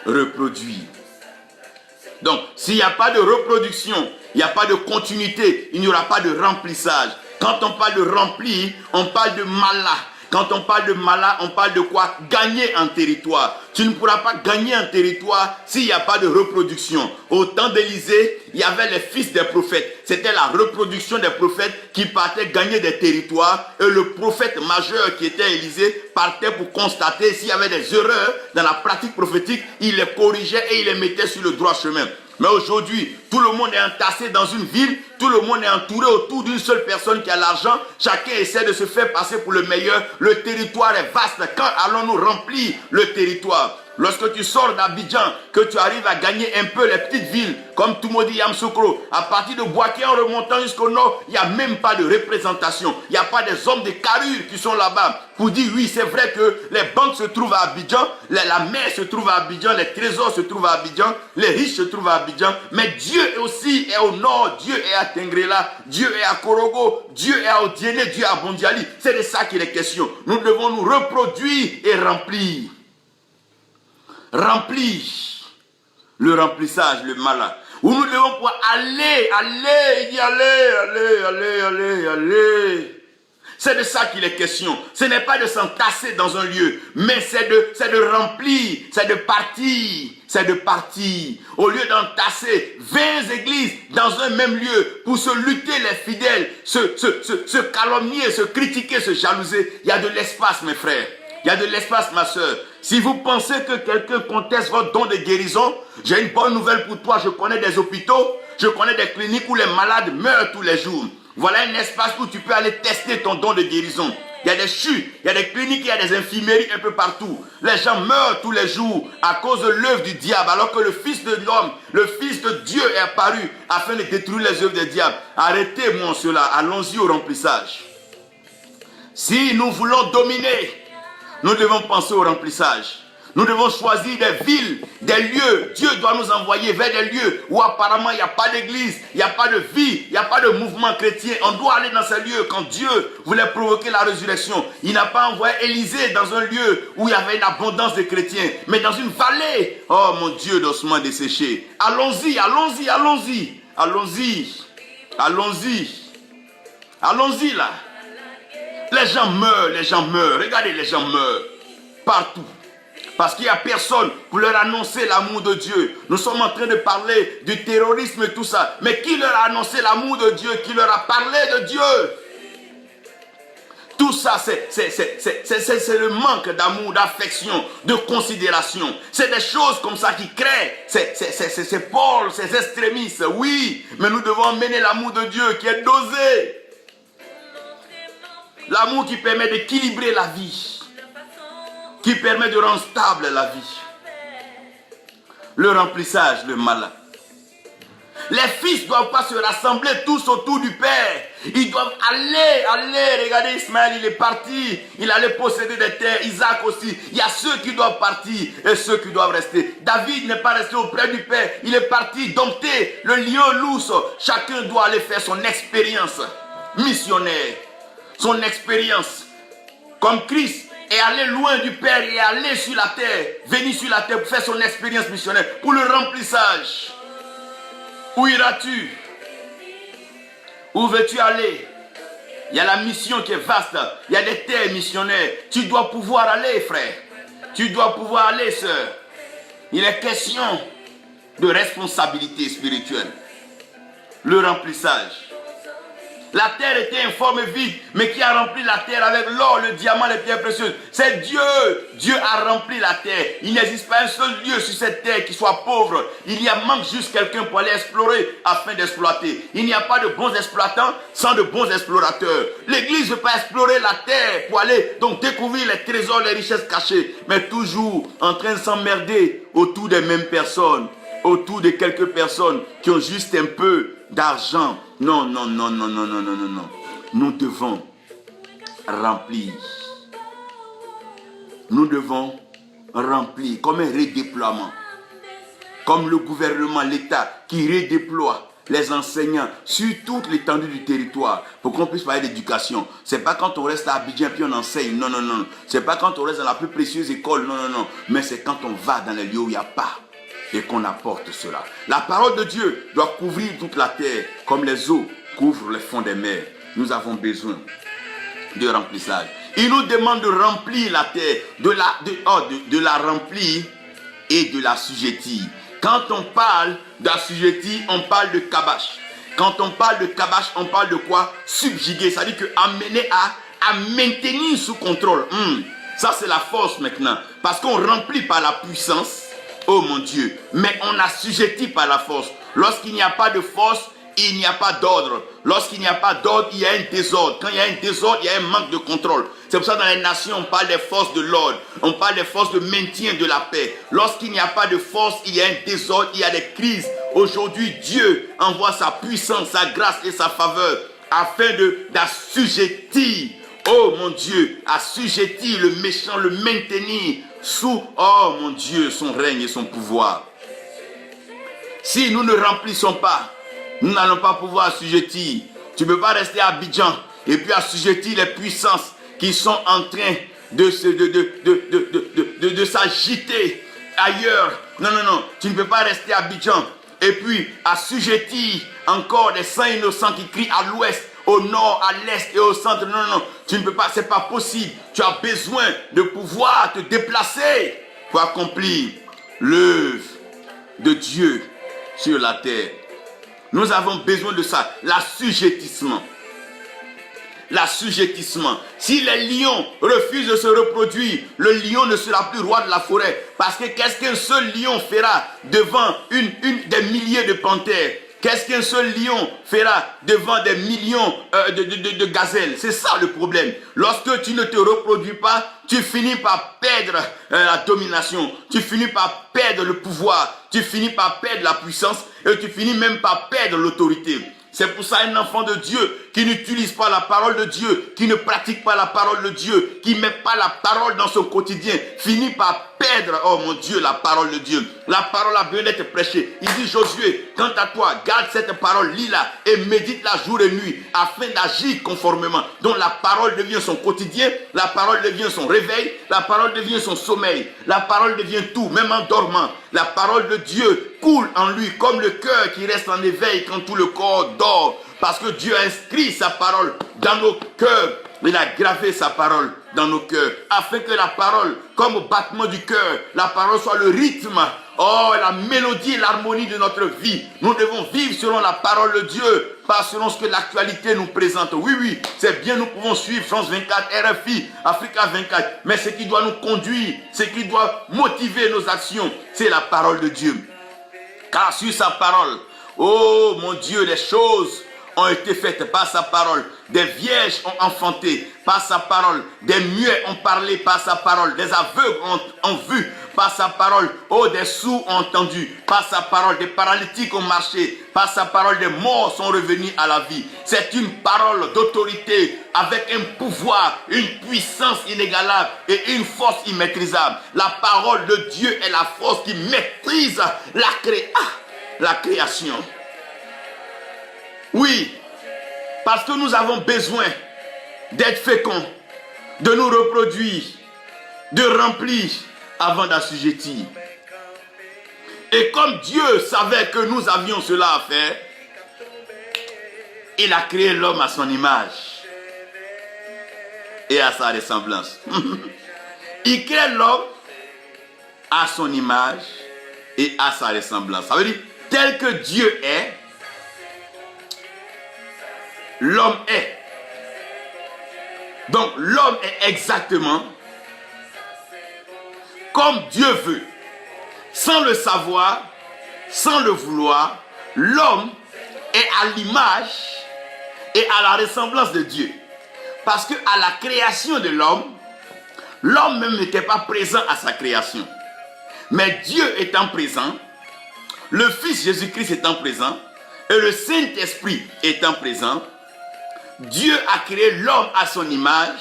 reproduire. Donc, s'il n'y a pas de reproduction, il n'y a pas de continuité, il n'y aura pas de remplissage. Quand on parle de remplir, on parle de mala. Quand on parle de mala, on parle de quoi? Gagner en territoire. Tu ne pourras pas gagner en territoire s'il n'y a pas de reproduction. Au temps d'Élisée, il y avait les fils des prophètes. C'était la reproduction des prophètes qui partaient gagner des territoires. Et le prophète majeur qui était Élisée partait pour constater s'il y avait des erreurs dans la pratique prophétique. Il les corrigeait et il les mettait sur le droit chemin. Mais aujourd'hui, tout le monde est entassé dans une ville, tout le monde est entouré autour d'une seule personne qui a l'argent. Chacun essaie de se faire passer pour le meilleur. Le territoire est vaste. Quand allons-nous remplir le territoire? Lorsque tu sors d'Abidjan, que tu arrives à gagner un peu les petites villes, comme Tumodi Yamsoukro, à partir de Boaké en remontant jusqu'au nord, il n'y a même pas de représentation. Il n'y a pas des hommes de carrure qui sont là-bas pour dire oui, c'est vrai que les banques se trouvent à Abidjan, la mer se trouve à Abidjan, les trésors se trouvent à Abidjan, les riches se trouvent à Abidjan, mais Dieu aussi est au nord, Dieu est à Tengrela, Dieu est à Korogo, Dieu est à Odiene, Dieu est à Bondiali. C'est de ça qu'il est question. Nous devons nous reproduire et remplir. Remplir le remplissage, le malin. Où nous devons pouvoir aller. C'est de ça qu'il est question. Ce n'est pas de s'entasser dans un lieu, mais c'est de remplir, c'est de partir. C'est de partir. Au lieu d'entasser 20 églises dans un même lieu pour se lutter les fidèles, se calomnier, se critiquer, se jalouser, il y a de l'espace, mes frères. Il y a de l'espace, ma soeur. Si vous pensez que quelqu'un conteste votre don de guérison, j'ai une bonne nouvelle pour toi. Je connais des hôpitaux, je connais des cliniques où les malades meurent tous les jours. Voilà un espace où tu peux aller tester ton don de guérison. Il y a des chutes, il y a des cliniques, il y a des infirmeries un peu partout. Les gens meurent tous les jours à cause de l'œuvre du diable, alors que le Fils de l'homme, le Fils de Dieu est apparu afin de détruire les œuvres du diable. Arrêtez-moi cela, allons-y au remplissage. Si nous voulons dominer, nous devons penser au remplissage. Nous devons choisir des villes, des lieux. Dieu doit nous envoyer vers des lieux où apparemment il n'y a pas d'église, il n'y a pas de vie, il n'y a pas de mouvement chrétien. On doit aller dans ces lieux. Quand Dieu voulait provoquer la résurrection, il n'a pas envoyé Élisée dans un lieu où il y avait une abondance de chrétiens, mais dans une vallée. Oh mon Dieu, d'ossements desséchés. Allons-y, allons-y, allons-y, allons-y, allons-y, allons-y là. Les gens meurent. Regardez, les gens meurent partout. Parce qu'il n'y a personne pour leur annoncer l'amour de Dieu. Nous sommes en train de parler du terrorisme et tout ça. Mais qui leur a annoncé l'amour de Dieu? Qui leur a parlé de Dieu? Tout ça, c'est le manque d'amour, d'affection, de considération. C'est des choses comme ça qui créent ces pôles, ces extrémistes. Oui, mais nous devons mener l'amour de Dieu qui est dosé. L'amour qui permet d'équilibrer la vie, qui permet de rendre stable la vie. Le remplissage, le malin. Les fils ne doivent pas se rassembler tous autour du Père. Ils doivent aller. Regardez, Ismaël, il est parti. Il allait posséder des terres. Isaac aussi. Il y a ceux qui doivent partir et ceux qui doivent rester. David n'est pas resté auprès du Père. Il est parti dompter le lion lousse. Chacun doit aller faire son expérience missionnaire. Son expérience. Comme Christ est allé loin du Père et est allé sur la terre. Venir sur la terre pour faire son expérience missionnaire. Pour le remplissage. Où iras-tu? Où veux-tu aller? Il y a la mission qui est vaste. Il y a des terres missionnaires. Tu dois pouvoir aller, frère. Tu dois pouvoir aller, sœur. Il est question de responsabilité spirituelle. Le remplissage. La terre était informe et vide, mais qui a rempli la terre avec l'or, le diamant, les pierres précieuses? C'est Dieu. Dieu a rempli la terre. Il n'existe pas un seul lieu sur cette terre qui soit pauvre. Il y a manque juste quelqu'un pour aller explorer afin d'exploiter. Il n'y a pas de bons exploitants sans de bons explorateurs. L'Église ne veut pas explorer la terre pour aller donc découvrir les trésors, les richesses cachées, mais toujours en train de s'emmerder autour des mêmes personnes, autour de quelques personnes qui ont juste un peu d'argent. Non. Nous devons remplir. Nous devons remplir comme un redéploiement. Comme le gouvernement, l'État qui redéploie les enseignants sur toute l'étendue du territoire pour qu'on puisse parler d'éducation. C'est pas quand on reste à Abidjan puis on enseigne. Non. C'est pas quand on reste dans la plus précieuse école. Non. Mais c'est quand on va dans les lieux où il n'y a pas. Et qu'on apporte cela. La parole de Dieu doit couvrir toute la terre comme les eaux couvrent les fonds des mers. Nous avons besoin de remplissage. Il nous demande de remplir la terre, de la remplir et de la l'assujettir. Quand on parle d'assujettir, on parle de kabash. Quand on parle de kabash, on parle de quoi? Subjuguer, c'est-à-dire que amener à maintenir sous contrôle. Ça c'est la force maintenant. Parce qu'on remplit par la puissance. Oh mon Dieu. Mais on assujettit par la force. Lorsqu'il n'y a pas de force, il n'y a pas d'ordre. Lorsqu'il n'y a pas d'ordre, il y a un désordre. Quand il y a un désordre, il y a un manque de contrôle. C'est pour ça que dans les nations, on parle des forces de l'ordre. On parle des forces de maintien de la paix. Lorsqu'il n'y a pas de force, il y a un désordre, il y a des crises. Aujourd'hui, Dieu envoie sa puissance, sa grâce et sa faveur afin d'assujettir, oh mon Dieu, assujettir le méchant, le maintenir sous, oh mon Dieu, son règne et son pouvoir. Si nous ne remplissons pas, nous n'allons pas pouvoir assujettir. Tu ne peux pas rester à Abidjan et puis assujettir les puissances qui sont en train de s'agiter ailleurs. Non, non, non. Tu ne peux pas rester à Abidjan et puis assujettir encore des saints innocents qui crient à l'ouest, au nord, à l'est et au centre. Non, non, non. Tu ne peux pas, c'est pas possible. Tu as besoin de pouvoir te déplacer pour accomplir l'œuvre de Dieu sur la terre. Nous avons besoin de ça, l'assujettissement. L'assujettissement. Si les lions refusent de se reproduire, le lion ne sera plus roi de la forêt. Parce que qu'est-ce qu'un seul lion fera devant des milliers de panthères? Qu'est-ce qu'un seul lion fera devant des millions de gazelles? C'est ça le problème. Lorsque tu ne te reproduis pas, tu finis par perdre la domination. Tu finis par perdre le pouvoir. Tu finis par perdre la puissance. Et tu finis même par perdre l'autorité. C'est pour ça un enfant de Dieu qui n'utilise pas la parole de Dieu, qui ne pratique pas la parole de Dieu, qui ne met pas la parole dans son quotidien, finit par perdre, oh mon Dieu, la parole de Dieu. La parole a besoin d'être prêchée. Il dit, Josué, quant à toi, garde cette parole, lis-la et médite-la jour et nuit afin d'agir conformément. Donc la parole devient son quotidien, la parole devient son réveil, la parole devient son sommeil, la parole devient tout, même en dormant. La parole de Dieu coule en lui comme le cœur qui reste en éveil quand tout le corps dort. Parce que Dieu a inscrit sa parole dans nos cœurs. Il a gravé sa parole dans nos cœurs. Afin que la parole, comme au battement du cœur, la parole soit le rythme, oh, la mélodie et l'harmonie de notre vie. Nous devons vivre selon la parole de Dieu, pas selon ce que l'actualité nous présente. Oui, oui, c'est bien, nous pouvons suivre France 24, RFI, Africa 24. Mais ce qui doit nous conduire, ce qui doit motiver nos actions, c'est la parole de Dieu. Car sur sa parole, oh mon Dieu, les choses ont été faites par sa parole. Des vierges ont enfanté par sa parole. Des muets ont parlé par sa parole. Des aveugles ont vu par sa parole. Oh, des sourds ont entendu par sa parole. Des paralytiques ont marché par sa parole. Des morts sont revenus à la vie. C'est une parole d'autorité avec un pouvoir, une puissance inégalable et une force immaîtrisable. La parole de Dieu est la force qui maîtrise la création. Oui, parce que nous avons besoin d'être féconds, de nous reproduire, de remplir avant d'assujettir. Et comme Dieu savait que nous avions cela à faire, il a créé l'homme à son image et à sa ressemblance. Il crée l'homme à son image et à sa ressemblance. Ça veut dire, tel que Dieu est, l'homme est. Donc l'homme est exactement comme Dieu veut. Sans le savoir, sans le vouloir, l'homme est à l'image et à la ressemblance de Dieu. Parce que à la création de l'homme, l'homme même n'était pas présent à sa création. Mais Dieu étant présent, le Fils Jésus-Christ étant présent, et le Saint-Esprit étant présent, Dieu a créé l'homme à son image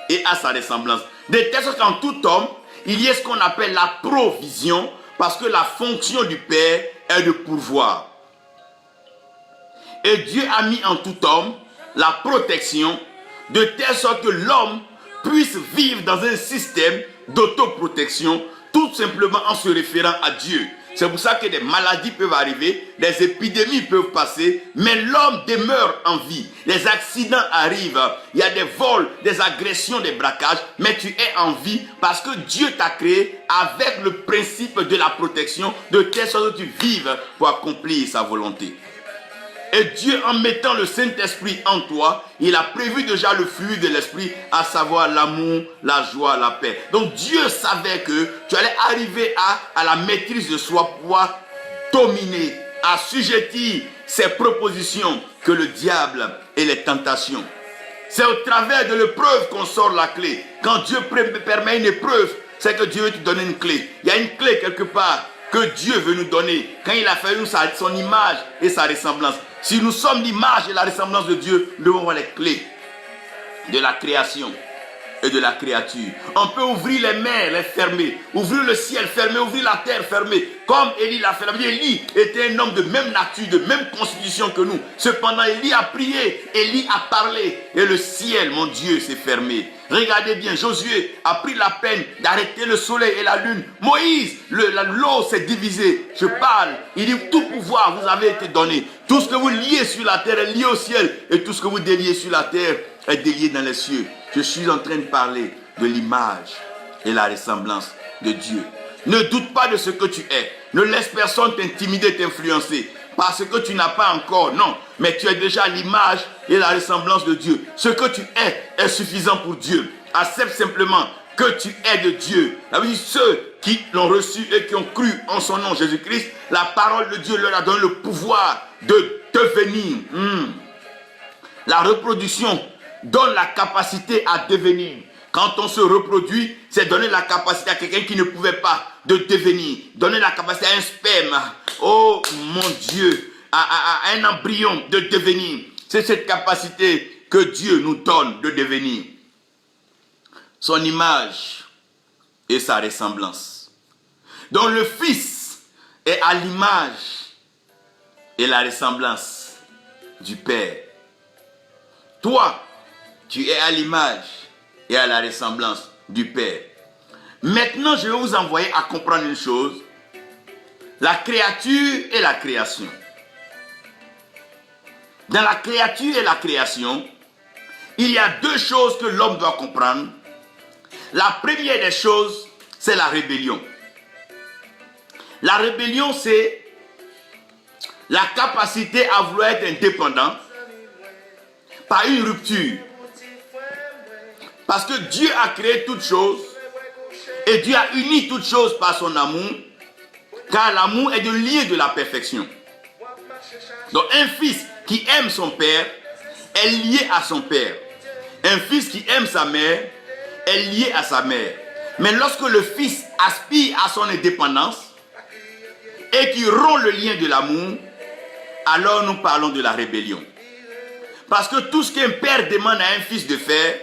et à sa ressemblance. De telle sorte qu'en tout homme, il y a ce qu'on appelle la provision, parce que la fonction du Père est de pourvoir. Et Dieu a mis en tout homme la protection, de telle sorte que l'homme puisse vivre dans un système d'autoprotection, tout simplement en se référant à Dieu. C'est pour ça que des maladies peuvent arriver, des épidémies peuvent passer, mais l'homme demeure en vie. Les accidents arrivent, il y a des vols, des agressions, des braquages, mais tu es en vie parce que Dieu t'a créé avec le principe de la protection, de telle sorte que tu vives pour accomplir sa volonté. Et Dieu, en mettant le Saint-Esprit en toi, il a prévu déjà le fruit de l'Esprit, à savoir l'amour, la joie, la paix. Donc Dieu savait que tu allais arriver à la maîtrise de soi, pouvoir dominer, assujettir ces propositions que le diable et les tentations. C'est au travers de l'épreuve qu'on sort la clé. Quand Dieu permet une épreuve, c'est que Dieu veut te donner une clé. Il y a une clé quelque part que Dieu veut nous donner. Quand il a fait son image et sa ressemblance. Si nous sommes l'image et la ressemblance de Dieu, nous devons avoir les clés de la création et de la créature. On peut ouvrir les mers, les fermer. Ouvrir le ciel, fermer. Ouvrir la terre, fermer. Comme Élie l'a fait. Élie était un homme de même nature, de même constitution que nous. Cependant, Élie a prié. Élie a parlé. Et le ciel, mon Dieu, s'est fermé. Regardez bien, Josué a pris la peine d'arrêter le soleil et la lune. Moïse, l'eau s'est divisée. Je parle. Il dit, tout pouvoir vous avez été donné. Tout ce que vous liez sur la terre est lié au ciel. Et tout ce que vous déliez sur la terre est délié dans les cieux. Je suis en train de parler de l'image et la ressemblance de Dieu. Ne doute pas de ce que tu es. Ne laisse personne t'intimider, t'influencer. Parce que tu n'as pas encore, non. Mais tu es déjà l'image et la ressemblance de Dieu. Ce que tu es suffisant pour Dieu. Accepte simplement que tu es de Dieu. La Bible dit, ceux qui l'ont reçu et qui ont cru en son nom, Jésus-Christ, la parole de Dieu leur a donné le pouvoir de devenir. La reproduction donne la capacité à devenir. Quand on se reproduit, c'est donner la capacité à quelqu'un qui ne pouvait pas de devenir. Donner la capacité à un sperme, oh mon Dieu, à un embryon de devenir. C'est cette capacité que Dieu nous donne de devenir. Son image et sa ressemblance. Donc le Fils est à l'image et la ressemblance du Père. Toi, tu es à l'image et à la ressemblance du Père. Maintenant, je vais vous envoyer à comprendre une chose. La créature et la création. Dans la créature et la création, il y a deux choses que l'homme doit comprendre. La première des choses, c'est la rébellion. La rébellion, c'est la capacité à vouloir être indépendant par une rupture. Parce que Dieu a créé toutes choses et Dieu a uni toutes choses par son amour, car l'amour est le lien de la perfection. Donc un fils qui aime son père est lié à son père. Un fils qui aime sa mère est lié à sa mère. Mais lorsque le fils aspire à son indépendance et qu'il rompt le lien de l'amour, alors nous parlons de la rébellion. Parce que tout ce qu'un père demande à un fils de faire,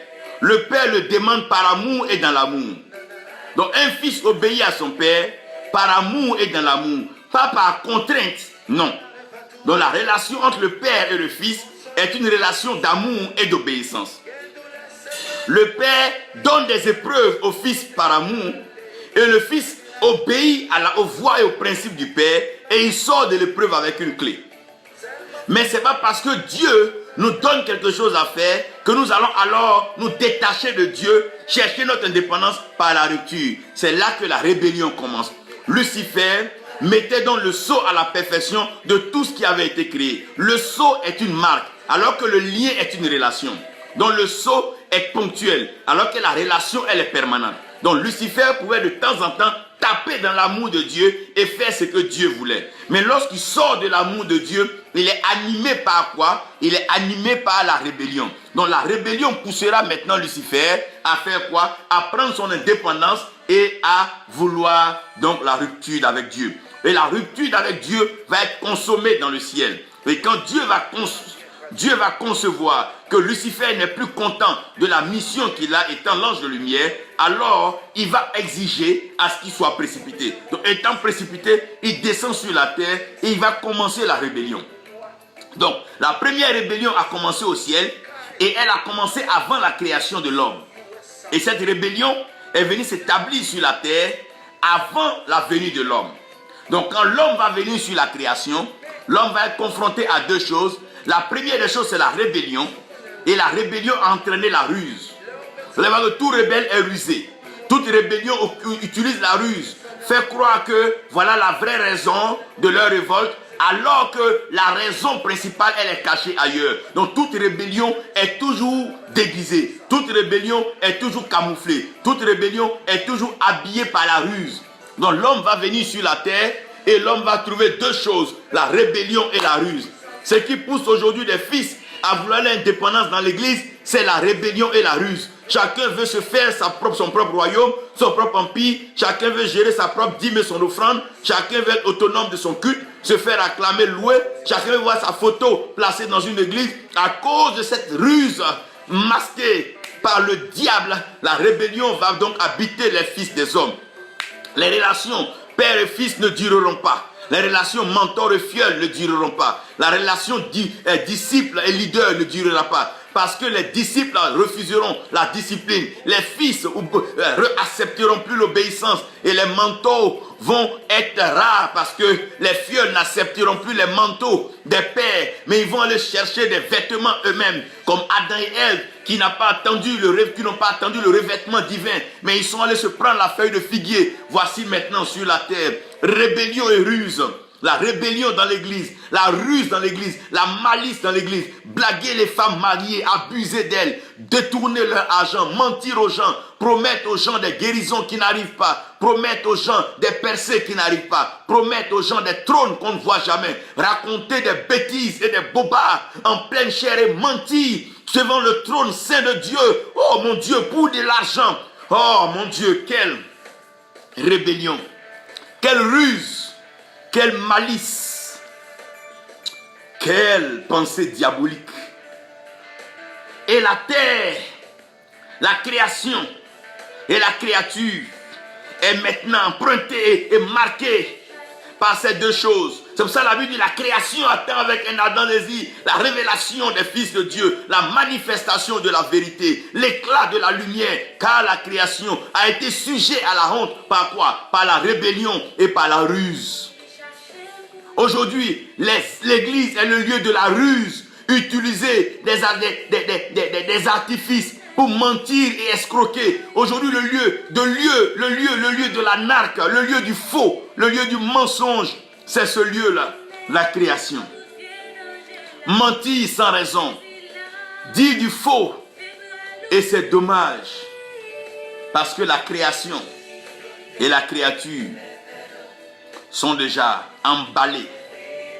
le père le demande par amour et dans l'amour. Donc un fils obéit à son père par amour et dans l'amour, pas par contrainte, non. Donc la relation entre le père et le fils est une relation d'amour et d'obéissance. Le père donne des épreuves au fils par amour et le fils obéit aux voies et aux principes du père et il sort de l'épreuve avec une clé. Mais ce n'est pas parce que Dieu nous donne quelque chose à faire que nous allons alors nous détacher de Dieu, chercher notre indépendance par la rupture. C'est là que la rébellion commence. Lucifer mettait donc le sceau à la perfection de tout ce qui avait été créé. Le sceau est une marque, alors que le lien est une relation. Donc le sceau est ponctuel, alors que la relation, elle est permanente. Donc Lucifer pouvait de temps en temps taper dans l'amour de Dieu et faire ce que Dieu voulait. Mais lorsqu'il sort de l'amour de Dieu, il est animé par quoi? Il est animé par la rébellion. Donc la rébellion poussera maintenant Lucifer à faire quoi? À prendre son indépendance et à vouloir donc la rupture avec Dieu. Et la rupture avec Dieu va être consommée dans le ciel. Et quand Dieu va concevoir que Lucifer n'est plus content de la mission qu'il a étant l'ange de lumière, alors il va exiger à ce qu'il soit précipité. Donc étant précipité, il descend sur la terre et il va commencer la rébellion. Donc la première rébellion a commencé au ciel et elle a commencé avant la création de l'homme. Et cette rébellion est venue s'établir sur la terre avant la venue de l'homme. Donc quand l'homme va venir sur la création, l'homme va être confronté à deux choses. La première des choses, c'est la rébellion. Et la rébellion a entraîné la ruse. Vous savez que tout rebelle est rusé. Toute rébellion utilise la ruse. Fait croire que voilà la vraie raison de leur révolte. alors que la raison principale, elle est cachée ailleurs. Donc toute rébellion est toujours déguisée. Toute rébellion est toujours camouflée. Toute rébellion est toujours habillée par la ruse. Donc l'homme va venir sur la terre et l'homme va trouver deux choses, la rébellion et la ruse. Ce qui pousse aujourd'hui les fils à vouloir l'indépendance dans l'église, c'est la rébellion et la ruse. Chacun veut se faire son propre royaume, son propre empire. Chacun veut gérer sa propre dîme et son offrande. Chacun veut être autonome de son culte, se faire acclamer, louer. Chacun veut voir sa photo placée dans une église. À cause de cette ruse masquée par le diable, la rébellion va donc habiter les fils des hommes. Les relations père et fils ne dureront pas. Les relations mentor et filleul ne dureront pas. La relation disciple et leader ne durera pas. Parce que les disciples refuseront la discipline. Les fils accepteront plus l'obéissance. Et les mentors vont être rares parce que les filleuls n'accepteront plus les manteaux des pères. Mais ils vont aller chercher des vêtements eux-mêmes. Comme Adam et Ève qui n'ont pas attendu le revêtement divin. Mais ils sont allés se prendre la feuille de figuier. Voici maintenant sur la terre. Rébellion et ruse. La rébellion dans l'église, la ruse dans l'église, la malice dans l'église, blaguer les femmes mariées, abuser d'elles, détourner leur argent, mentir aux gens, promettre aux gens des guérisons qui n'arrivent pas, promettre aux gens des percées qui n'arrivent pas, promettre aux gens des trônes qu'on ne voit jamais, raconter des bêtises et des bobards en pleine chair et mentir devant le trône saint de Dieu. Oh mon Dieu, pour de l'argent. Oh mon Dieu, quelle rébellion, quelle ruse. Quelle malice, quelle pensée diabolique. Et la terre, la création et la créature est maintenant empruntée et marquée par ces deux choses. C'est pour ça que la Bible dit la création attend avec un ardent désir la révélation des fils de Dieu, la manifestation de la vérité, l'éclat de la lumière, car la création a été sujet à la honte. Par quoi? Par la rébellion et par la ruse. Aujourd'hui, l'église est le lieu de la ruse, utiliser des artifices pour mentir et escroquer. Aujourd'hui, le lieu de la narque, le lieu du faux, le lieu du mensonge, c'est ce lieu-là, la création. Mentir sans raison, dire du faux, et c'est dommage, parce que la création et la créature sont déjà emballés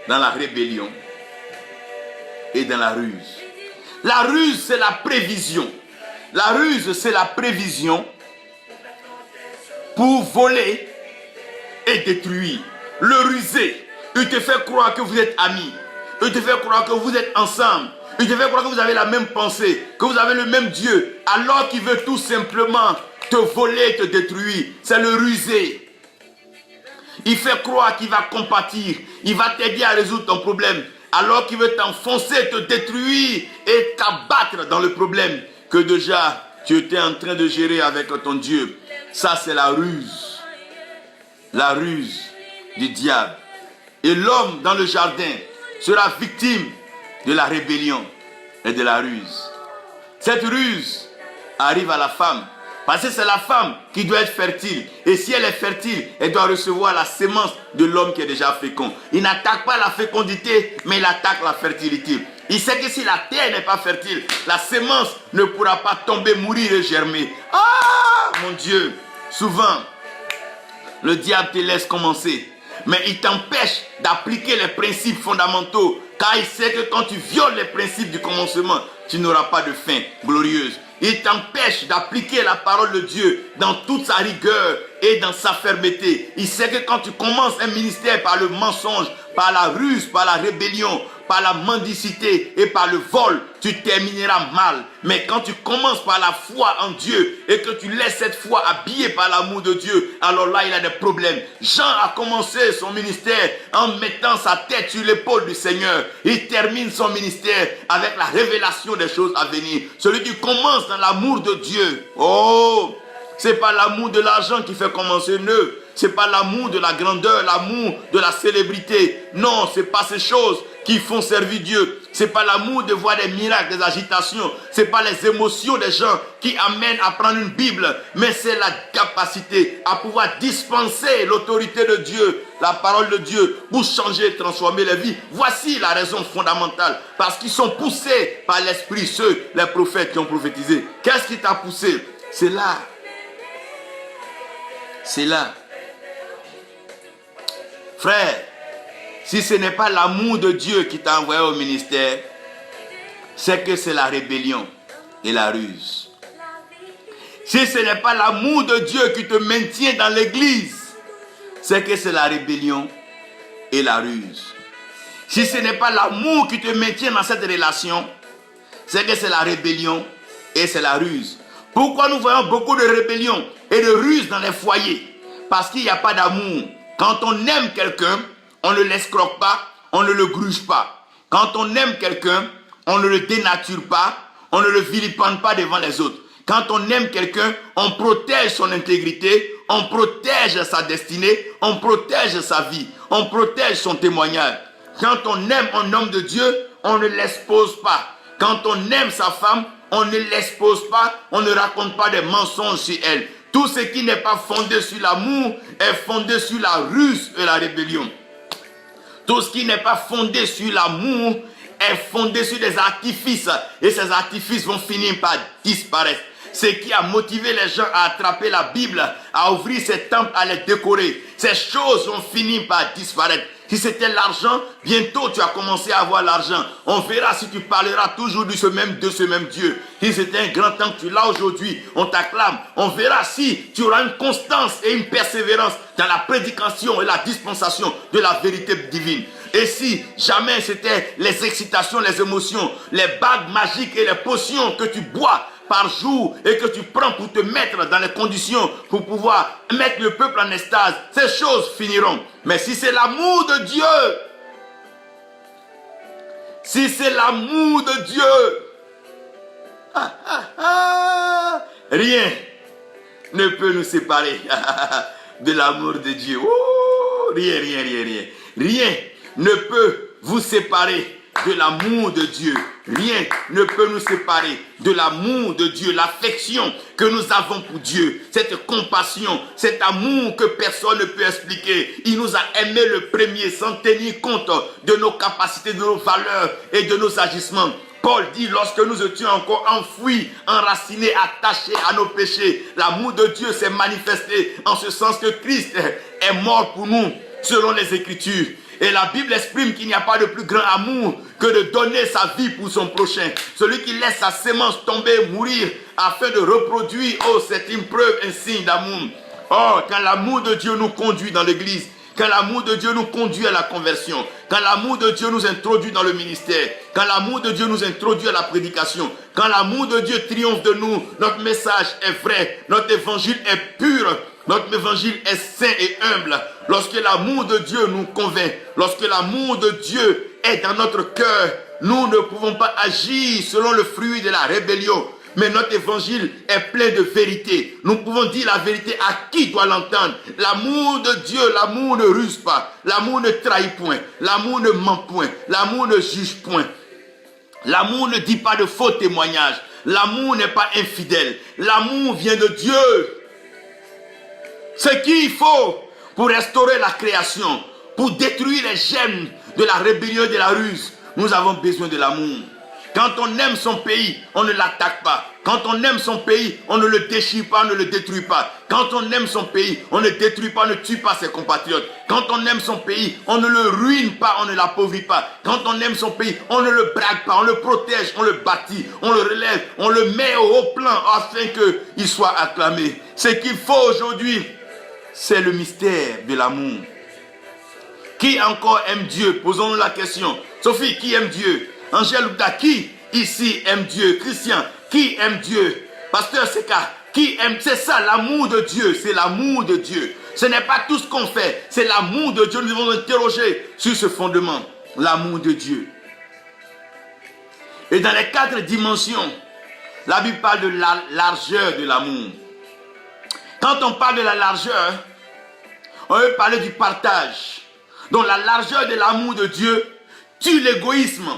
dans la rébellion et dans la ruse. La ruse, c'est la prévision. La ruse, c'est la prévision pour voler et détruire. Le rusé, il te fait croire que vous êtes amis. Il te fait croire que vous êtes ensemble. Il te fait croire que vous avez la même pensée, que vous avez le même Dieu, alors qu'il veut tout simplement te voler, te détruire. C'est le rusé. Il fait croire qu'il va compatir, il va t'aider à résoudre ton problème, alors qu'il veut t'enfoncer, te détruire et t'abattre dans le problème que déjà tu étais en train de gérer avec ton Dieu. Ça, c'est la ruse du diable. Et l'homme dans le jardin sera victime de la rébellion et de la ruse. Cette ruse arrive à la femme. Parce que c'est la femme qui doit être fertile. Et si elle est fertile, elle doit recevoir la sémence de l'homme qui est déjà fécond. Il n'attaque pas la fécondité, mais il attaque la fertilité. Il sait que si la terre n'est pas fertile, la sémence ne pourra pas tomber, mourir et germer. Ah, mon Dieu! Souvent, le diable te laisse commencer. Mais il t'empêche d'appliquer les principes fondamentaux. Car il sait que quand tu violes les principes du commencement, tu n'auras pas de fin glorieuse. Il t'empêche d'appliquer la parole de Dieu dans toute sa rigueur et dans sa fermeté. Il sait que quand tu commences un ministère par le mensonge, par la ruse, par la rébellion, par la mendicité et par le vol, tu termineras mal. Mais quand tu commences par la foi en Dieu et que tu laisses cette foi habillée par l'amour de Dieu, alors là, il a des problèmes. Jean a commencé son ministère en mettant sa tête sur l'épaule du Seigneur. Il termine son ministère avec la révélation des choses à venir. Celui qui commence dans l'amour de Dieu. Oh, c'est pas l'amour de l'argent qui fait commencer ce n'est pas l'amour de la grandeur, l'amour de la célébrité. Non, c'est pas ces choses qui font servir Dieu. Ce n'est pas l'amour de voir des miracles, des agitations. Ce n'est pas les émotions des gens qui amènent à prendre une Bible. Mais c'est la capacité à pouvoir dispenser l'autorité de Dieu, la parole de Dieu, pour changer et transformer les vies. Voici la raison fondamentale. Parce qu'ils sont poussés par l'Esprit, les prophètes qui ont prophétisé. Qu'est-ce qui t'a poussé? C'est là. C'est là. Frère, si ce n'est pas l'amour de Dieu qui t'a envoyé au ministère, c'est que c'est la rébellion et la ruse. Si ce n'est pas l'amour de Dieu qui te maintient dans l'église, c'est que c'est la rébellion et la ruse. Si ce n'est pas l'amour qui te maintient dans cette relation, c'est que c'est la rébellion et c'est la ruse. Pourquoi nous voyons beaucoup de rébellion et de ruse dans les foyers? Parce qu'il n'y a pas d'amour. Quand on aime quelqu'un, on ne l'escroque pas, on ne le gruge pas. Quand on aime quelqu'un, on ne le dénature pas, on ne le vilipende pas devant les autres. Quand on aime quelqu'un, on protège son intégrité, on protège sa destinée, on protège sa vie, on protège son témoignage. Quand on aime un homme de Dieu, on ne l'expose pas. Quand on aime sa femme, on ne l'expose pas, on ne raconte pas des mensonges sur elle. Tout ce qui n'est pas fondé sur l'amour est fondé sur la ruse et la rébellion. Tout ce qui n'est pas fondé sur l'amour est fondé sur des artifices. Et ces artifices vont finir par disparaître. Ce qui a motivé les gens à attraper la Bible, à ouvrir ces temples, à les décorer. Ces choses vont finir par disparaître. Si c'était l'argent, bientôt tu as commencé à avoir l'argent. On verra si tu parleras toujours de ce même Dieu. Si c'était un grand temps que tu l'as aujourd'hui, on t'acclame. On verra si tu auras une constance et une persévérance dans la prédication et la dispensation de la vérité divine. Et si jamais c'était les excitations, les émotions, les bagues magiques et les potions que tu bois par jour et que tu prends pour te mettre dans les conditions pour pouvoir mettre le peuple en extase, ces choses finiront. Mais si c'est l'amour de Dieu, si c'est l'amour de Dieu, rien ne peut nous séparer de l'amour de Dieu. Oh, rien. Rien ne peut vous séparer de l'amour de Dieu. Rien ne peut nous séparer de l'amour de Dieu, l'affection que nous avons pour Dieu, cette compassion, cet amour que personne ne peut expliquer. Il nous a aimés le premier sans tenir compte de nos capacités, de nos valeurs et de nos agissements. Paul dit, lorsque nous étions encore enfouis, enracinés, attachés à nos péchés, l'amour de Dieu s'est manifesté en ce sens que Christ est mort pour nous, selon les Écritures. Et la Bible exprime qu'il n'y a pas de plus grand amour que de donner sa vie pour son prochain. Celui qui laisse sa sémence tomber, mourir, afin de reproduire, oh, c'est une preuve, un signe d'amour. Oh, quand l'amour de Dieu nous conduit dans l'église, quand l'amour de Dieu nous conduit à la conversion, quand l'amour de Dieu nous introduit dans le ministère, quand l'amour de Dieu nous introduit à la prédication, quand l'amour de Dieu triomphe de nous, notre message est vrai, notre évangile est pur, notre évangile est saint et humble. Lorsque l'amour de Dieu nous convainc, lorsque l'amour de Dieu est dans notre cœur, nous ne pouvons pas agir selon le fruit de la rébellion. Mais notre évangile est plein de vérité. Nous pouvons dire la vérité à qui doit l'entendre. L'amour de Dieu, l'amour ne ruse pas. L'amour ne trahit point. L'amour ne ment point. L'amour ne juge point. L'amour ne dit pas de faux témoignages. L'amour n'est pas infidèle. L'amour vient de Dieu. Ce qu'il faut pour restaurer la création, pour détruire les gemmes de la rébellion et de la ruse, nous avons besoin de l'amour. Quand on aime son pays, on ne l'attaque pas. Quand on aime son pays, on ne le déchire pas, on ne le détruit pas. Quand on aime son pays, on ne détruit pas, on ne tue pas ses compatriotes. Quand on aime son pays, on ne le ruine pas, on ne l'appauvrit pas. Quand on aime son pays, on ne le braque pas, on le protège, on le bâtit, on le relève, on le met au haut plan afin qu'il soit acclamé. Ce qu'il faut aujourd'hui, c'est le mystère de l'amour. Qui encore aime Dieu? Posons-nous la question. Sophie, qui aime Dieu? Angèle Ouda, qui ici aime Dieu? Christian, qui aime Dieu? Pasteur Seka, qui aime? C'est ça l'amour de Dieu, c'est l'amour de Dieu. Ce n'est pas tout ce qu'on fait, c'est l'amour de Dieu. Nous devons nous interroger sur ce fondement, l'amour de Dieu. Et dans les 4 dimensions, la Bible parle de la largeur de l'amour. Quand on parle de la largeur, on veut parler du partage. Donc la largeur de l'amour de Dieu tue l'égoïsme.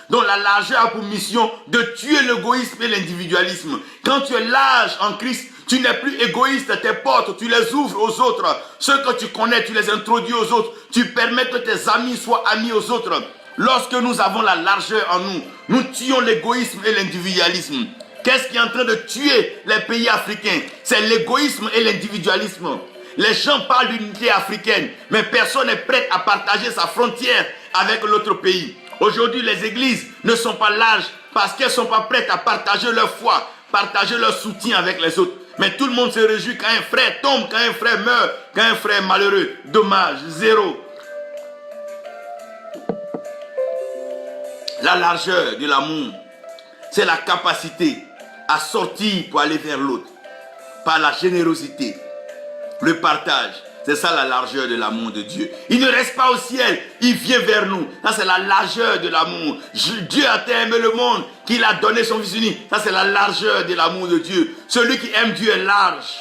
Donc la largeur a pour mission de tuer l'égoïsme et l'individualisme. Quand tu es large en Christ, tu n'es plus égoïste. Tes portes, tu les ouvres aux autres. Ceux que tu connais, tu les introduis aux autres. Tu permets que tes amis soient amis aux autres. Lorsque nous avons la largeur en nous, nous tuons l'égoïsme et l'individualisme. Qu'est-ce qui est en train de tuer les pays africains? C'est l'égoïsme et l'individualisme. Les gens parlent d'unité africaine, mais personne n'est prêt à partager sa frontière avec l'autre pays. Aujourd'hui, les églises ne sont pas larges parce qu'elles ne sont pas prêtes à partager leur foi, partager leur soutien avec les autres. Mais tout le monde se réjouit quand un frère tombe, quand un frère meurt, quand un frère est malheureux. Dommage, zéro. La largeur de l'amour, c'est la capacité à sortir pour aller vers l'autre. Par la générosité, le partage. C'est ça la largeur de l'amour de Dieu. Il ne reste pas au ciel, il vient vers nous. Ça c'est la largeur de l'amour. Dieu a tant aimé le monde qu'il a donné son Fils unique. Ça c'est la largeur de l'amour de Dieu. Celui qui aime Dieu est large.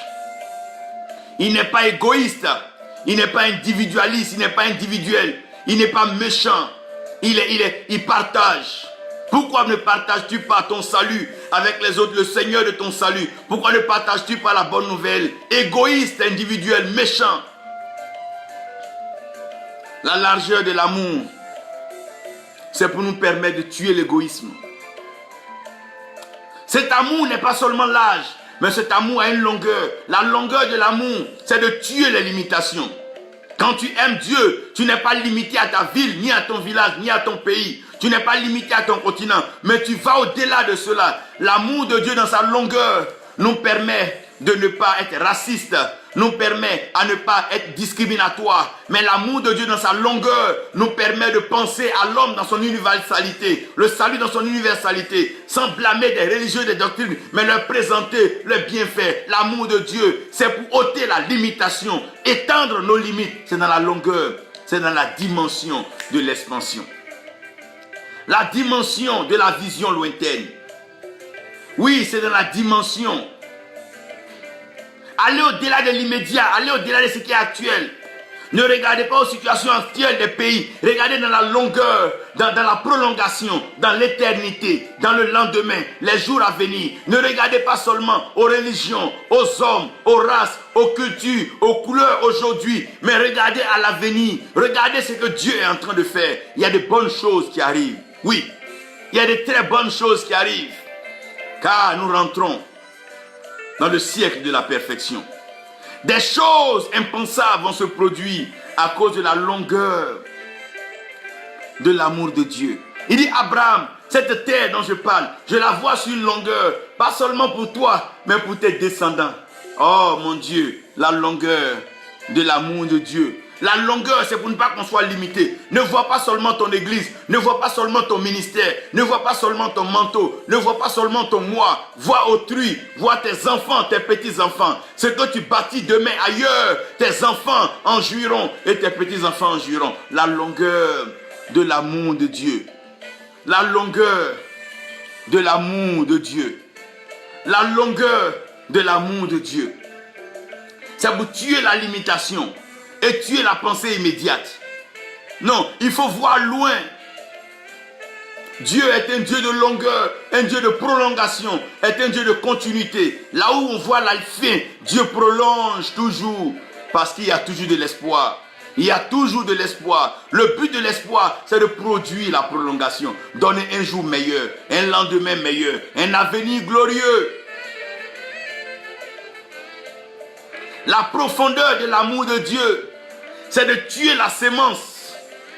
Il n'est pas égoïste. Il n'est pas individualiste. Il n'est pas individuel. Il n'est pas méchant. Il partage. Pourquoi ne partages-tu pas ton salut avec les autres, le Seigneur de ton salut? Pourquoi ne partages-tu pas la bonne nouvelle? Égoïste, individuel, méchant. La largeur de l'amour, c'est pour nous permettre de tuer l'égoïsme. Cet amour n'est pas seulement large, mais cet amour a une longueur. La longueur de l'amour, c'est de tuer les limitations. Quand tu aimes Dieu, tu n'es pas limité à ta ville, ni à ton village, ni à ton pays. Tu n'es pas limité à ton continent, mais tu vas au-delà de cela. L'amour de Dieu dans sa longueur nous permet de ne pas être raciste, nous permet à ne pas être discriminatoire. Mais l'amour de Dieu dans sa longueur nous permet de penser à l'homme dans son universalité, le salut dans son universalité, sans blâmer des religieux, des doctrines, mais leur présenter le bienfait. L'amour de Dieu, c'est pour ôter la limitation, étendre nos limites. C'est dans la longueur, c'est dans la dimension de l'expansion. La dimension de la vision lointaine. Oui, c'est dans la dimension. Allez au-delà de l'immédiat, allez au-delà de ce qui est actuel. Ne regardez pas aux situations actuelles des pays. Regardez dans la longueur, dans la prolongation, dans l'éternité, dans le lendemain, les jours à venir. Ne regardez pas seulement aux religions, aux hommes, aux races, aux cultures, aux couleurs aujourd'hui. Mais regardez à l'avenir. Regardez ce que Dieu est en train de faire. Il y a de bonnes choses qui arrivent. Oui, il y a de très bonnes choses qui arrivent. Car nous rentrons dans le siècle de la perfection. Des choses impensables vont se produire à cause de la longueur de l'amour de Dieu. Il dit, Abraham, cette terre dont je parle, je la vois sur une longueur, pas seulement pour toi, mais pour tes descendants. Oh mon Dieu, la longueur de l'amour de Dieu. La longueur, c'est pour ne pas qu'on soit limité. Ne vois pas seulement ton église, ne vois pas seulement ton ministère, ne vois pas seulement ton manteau, ne vois pas seulement ton moi. Vois autrui, vois tes enfants, tes petits-enfants. Ce que tu bâtis demain ailleurs, tes enfants en jouiront et tes petits-enfants en jouiront. La longueur de l'amour de Dieu. La longueur de l'amour de Dieu. La longueur de l'amour de Dieu. C'est pour tuer la limitation et tuer la pensée immédiate. Non, il faut voir loin. Dieu est un Dieu de longueur, un Dieu de prolongation, est un Dieu de continuité. Là où on voit la fin, Dieu prolonge toujours parce qu'il y a toujours de l'espoir. Il y a toujours de l'espoir. Le but de l'espoir, c'est de produire la prolongation. Donner un jour meilleur, un lendemain meilleur, un avenir glorieux. La profondeur de l'amour de Dieu, c'est de tuer la sémence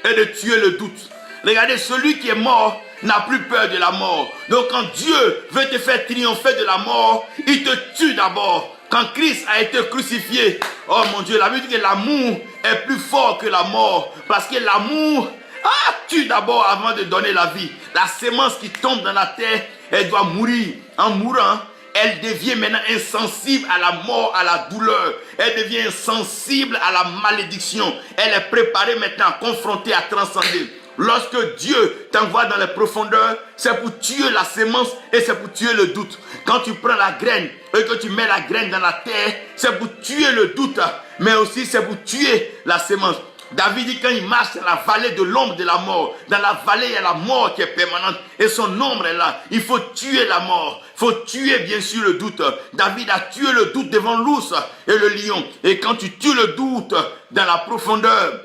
et de tuer le doute. Regardez, celui qui est mort n'a plus peur de la mort. Donc quand Dieu veut te faire triompher de la mort, il te tue d'abord. Quand Christ a été crucifié, oh mon Dieu, la Bible dit que l'amour est plus fort que la mort. Parce que l'amour tue d'abord avant de donner la vie. La sémence qui tombe dans la terre, elle doit mourir. En mourant, elle devient maintenant insensible à la mort, à la douleur. Elle devient insensible à la malédiction. Elle est préparée maintenant à confronter, à transcender. Lorsque Dieu t'envoie dans les profondeurs, c'est pour tuer la sémence et c'est pour tuer le doute. Quand tu prends la graine et que tu mets la graine dans la terre, c'est pour tuer le doute, mais aussi c'est pour tuer la sémence. David dit quand il marche dans la vallée de l'ombre de la mort, dans la vallée il y a la mort qui est permanente et son ombre est là. Il faut tuer la mort, il faut tuer bien sûr le doute. David a tué le doute devant l'ours et le lion. Et quand tu tues le doute dans la profondeur,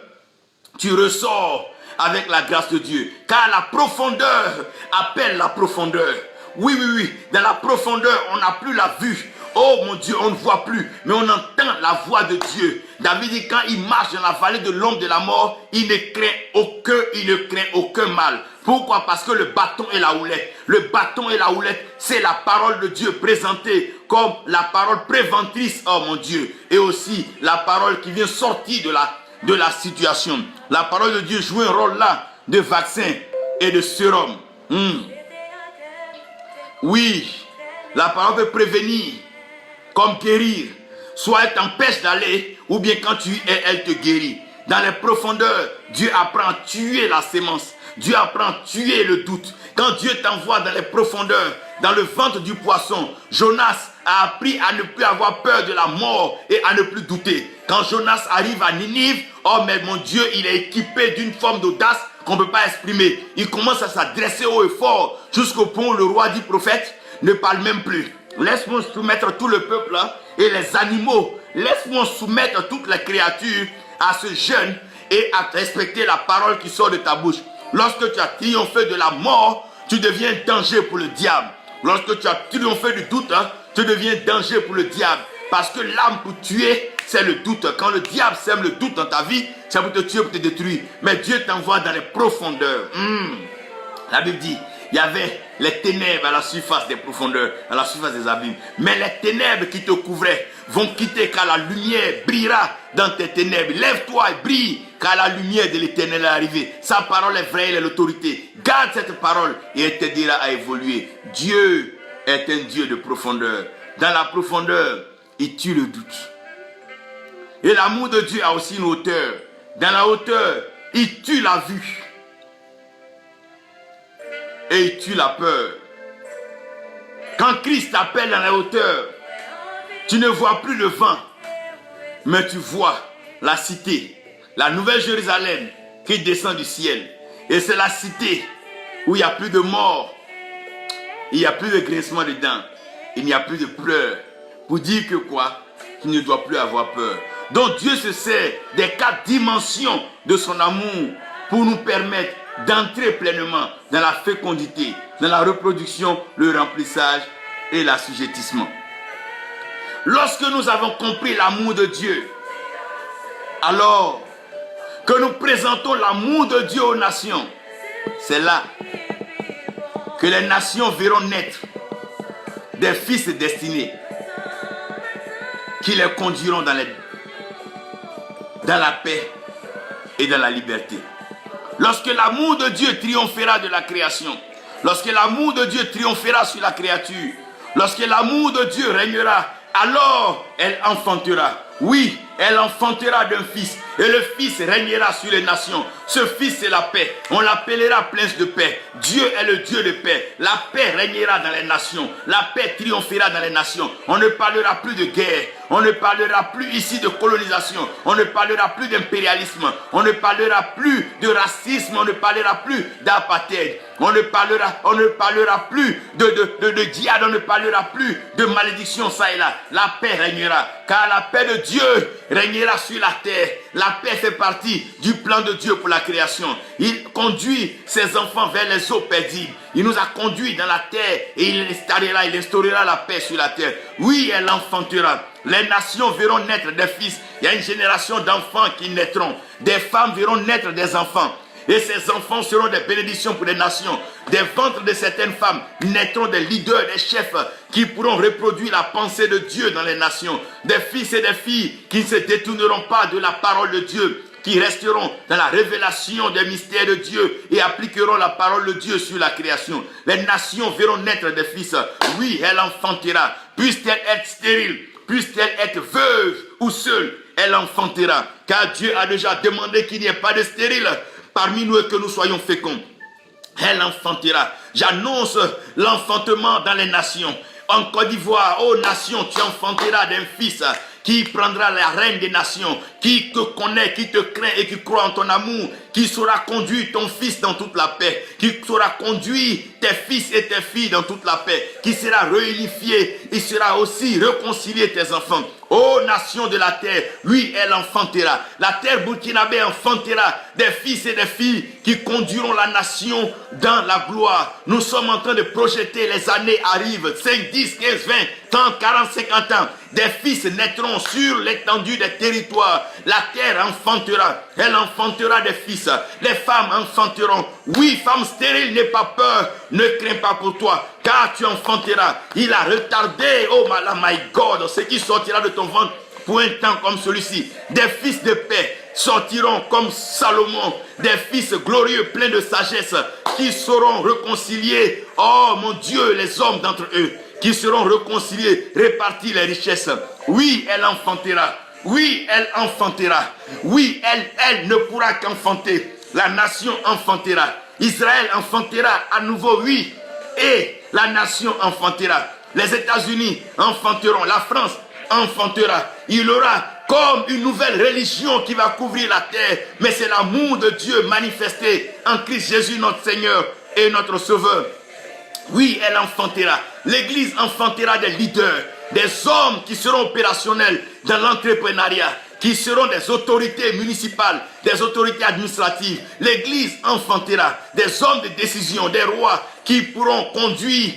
tu ressors avec la grâce de Dieu. Car la profondeur appelle la profondeur. Oui, oui, oui. Dans la profondeur, on n'a plus la vue. Oh mon Dieu, on ne voit plus, mais on entend la voix de Dieu. David dit quand il marche dans la vallée de l'ombre de la mort, il ne craint aucun mal. Pourquoi? Parce que le bâton et la houlette. Le bâton et la houlette, c'est la parole de Dieu présentée comme la parole préventrice, oh mon Dieu. Et aussi la parole qui vient sortir de la situation. La parole de Dieu joue un rôle là de vaccin et de sérum. Oui, la parole peut prévenir comme guérir. Soit elle t'empêche d'aller, ou bien quand tu es, elle te guérit. Dans les profondeurs, Dieu apprend à tuer la sémence. Dieu apprend à tuer le doute. Quand Dieu t'envoie dans les profondeurs, dans le ventre du poisson, Jonas a appris à ne plus avoir peur de la mort et à ne plus douter. Quand Jonas arrive à Ninive, oh mais mon Dieu, il est équipé d'une forme d'audace qu'on ne peut pas exprimer. Il commence à s'adresser haut et fort jusqu'au point où le roi dit prophète, ne parle même plus. Laisse-moi soumettre tout le peuple et les animaux. Laisse-moi soumettre toutes les créatures à ce jeûne et à respecter la parole qui sort de ta bouche. Lorsque tu as triomphé de la mort, tu deviens danger pour le diable. Lorsque tu as triomphé du doute, tu deviens danger pour le diable. Parce que l'âme pour tuer, c'est le doute. Quand le diable sème le doute dans ta vie, c'est pour te tuer, pour te détruire. Mais Dieu t'envoie dans les profondeurs. La Bible dit, il y avait les ténèbres à la surface des profondeurs, à la surface des abîmes. Mais les ténèbres qui te couvraient vont quitter car la lumière brillera dans tes ténèbres. Lève-toi et brille car la lumière de l'Éternel est arrivée. Sa parole est vraie, elle est l'autorité. Garde cette parole et elle t'aidera à évoluer. Dieu est un Dieu de profondeur. Dans la profondeur, il tue le doute. Et l'amour de Dieu a aussi une hauteur. Dans la hauteur, il tue la vue. Et il tue la peur. Quand Christ t'appelle dans la hauteur, tu ne vois plus le vent, mais tu vois la cité, la nouvelle Jérusalem qui descend du ciel. Et c'est la cité où il n'y a plus de mort, il n'y a plus de grincement de dents, il n'y a plus de pleurs. Pour dire que quoi? Tu ne dois plus avoir peur. Donc Dieu se sert des 4 dimensions de son amour pour nous permettre d'entrer pleinement dans la fécondité, dans la reproduction, le remplissage et l'assujettissement. Lorsque nous avons compris l'amour de Dieu, alors que nous présentons l'amour de Dieu aux nations, c'est là que les nations verront naître des fils destinés qui les conduiront dans la paix et dans la liberté. Lorsque l'amour de Dieu triomphera de la création, lorsque l'amour de Dieu triomphera sur la créature, lorsque l'amour de Dieu régnera, alors elle enfantera. Oui, elle enfantera d'un fils. Et le fils régnera sur les nations. Ce fils, c'est la paix. On l'appellera prince de paix. Dieu est le Dieu de paix. La paix régnera dans les nations. La paix triomphera dans les nations. On ne parlera plus de guerre. On ne parlera plus ici de colonisation. On ne parlera plus d'impérialisme. On ne parlera plus de racisme. On ne parlera plus d'apartheid. On ne parlera plus de djihad. On ne parlera plus de malédiction ça et là. La paix régnera. Car la paix de Dieu régnera sur la terre. La paix fait partie du plan de Dieu pour la création. Il conduit ses enfants vers les eaux paisibles. Il nous a conduits dans la terre et il instaurera la paix sur la terre. Oui, elle enfantera. Les nations verront naître des fils. Il y a une génération d'enfants qui naîtront. Des femmes verront naître des enfants. Et ces enfants seront des bénédictions pour les nations. Des ventres de certaines femmes naîtront des leaders, des chefs qui pourront reproduire la pensée de Dieu dans les nations. Des fils et des filles qui ne se détourneront pas de la parole de Dieu, qui resteront dans la révélation des mystères de Dieu et appliqueront la parole de Dieu sur la création. Les nations verront naître des fils. Oui, elle enfantera. Puisse-t-elle être stérile, puisse-t-elle être veuve ou seule, elle enfantera. Car Dieu a déjà demandé qu'il n'y ait pas de stérile parmi nous et que nous soyons féconds. Elle enfantera. J'annonce l'enfantement dans les nations. En Côte d'Ivoire, ô nation, tu enfanteras d'un fils qui prendra la reine des nations, qui te connaît, qui te craint et qui croit en ton amour, qui saura conduire ton fils dans toute la paix, qui saura conduire tes fils et tes filles dans toute la paix, qui sera réunifié, il sera aussi réconcilié tes enfants. Ô nation de la terre, oui, elle enfantera. La terre burkinabé enfantera des fils et des filles qui conduiront la nation dans la gloire. Nous sommes en train de projeter, les années arrivent, 5, 10, 15, 20, 30, 40, 50 ans. Des fils naîtront sur l'étendue des territoires. La terre enfantera, elle enfantera des fils. Les femmes enfanteront. Oui, femme stérile, n'aie pas peur, ne crains pas pour toi, car tu enfanteras. Il a retardé, oh my God, ce qui sortira de ton ventre pour un temps comme celui-ci. Des fils de paix sortiront comme Salomon, des fils glorieux pleins de sagesse qui seront réconciliés. Oh mon Dieu, les hommes d'entre eux qui seront réconciliés, répartis les richesses. Oui, elle enfantera. Oui, elle enfantera. Oui, elle ne pourra qu'enfanter. La nation enfantera. Israël enfantera à nouveau, oui. Et la nation enfantera. Les États-Unis enfanteront. La France enfantera. Il y aura comme une nouvelle religion qui va couvrir la terre. Mais c'est l'amour de Dieu manifesté en Christ Jésus, notre Seigneur et notre Sauveur. Oui, elle enfantera. L'Église enfantera des leaders, des hommes qui seront opérationnels dans l'entrepreneuriat, qui seront des autorités municipales, des autorités administratives. L'Église enfantera des hommes de décision, des rois qui pourront conduire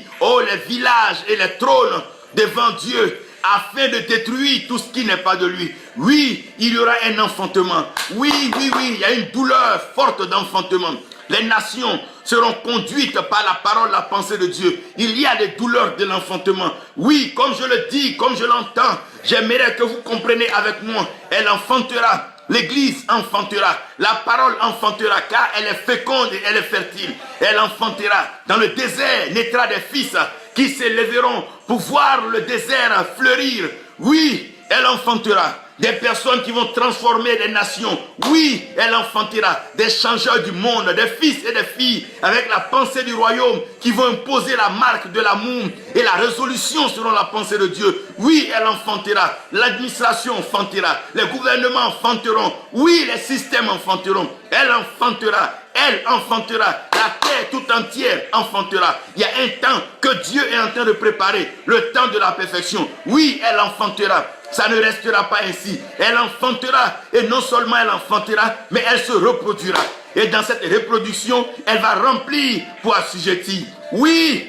les villages et les trônes devant Dieu afin de détruire tout ce qui n'est pas de lui. Oui, il y aura un enfantement. Oui, il y a une douleur forte d'enfantement. Les nations seront conduites par la parole, la pensée de Dieu. Il y a des douleurs de l'enfantement. Oui, comme je le dis, comme je l'entends, j'aimerais que vous compreniez avec moi. Elle enfantera. L'Église enfantera. La parole enfantera, car elle est féconde et elle est fertile. Elle enfantera. Dans le désert naîtra des fils qui s'élèveront pour voir le désert fleurir. Oui, elle enfantera. Des personnes qui vont transformer des nations. Oui, elle enfantera des changeurs du monde, des fils et des filles avec la pensée du royaume qui vont imposer la marque de l'amour et la résolution selon la pensée de Dieu. Oui, elle enfantera. L'administration enfantera. Les gouvernements enfanteront. Oui, les systèmes enfanteront. Elle enfantera. Elle enfantera. La terre tout entière enfantera. Il y a un temps que Dieu est en train de préparer. Le temps de la perfection. Oui, elle enfantera. Ça ne restera pas ainsi. Elle enfantera. Et non seulement elle enfantera, mais elle se reproduira. Et dans cette reproduction, elle va remplir pour assujettir. Oui,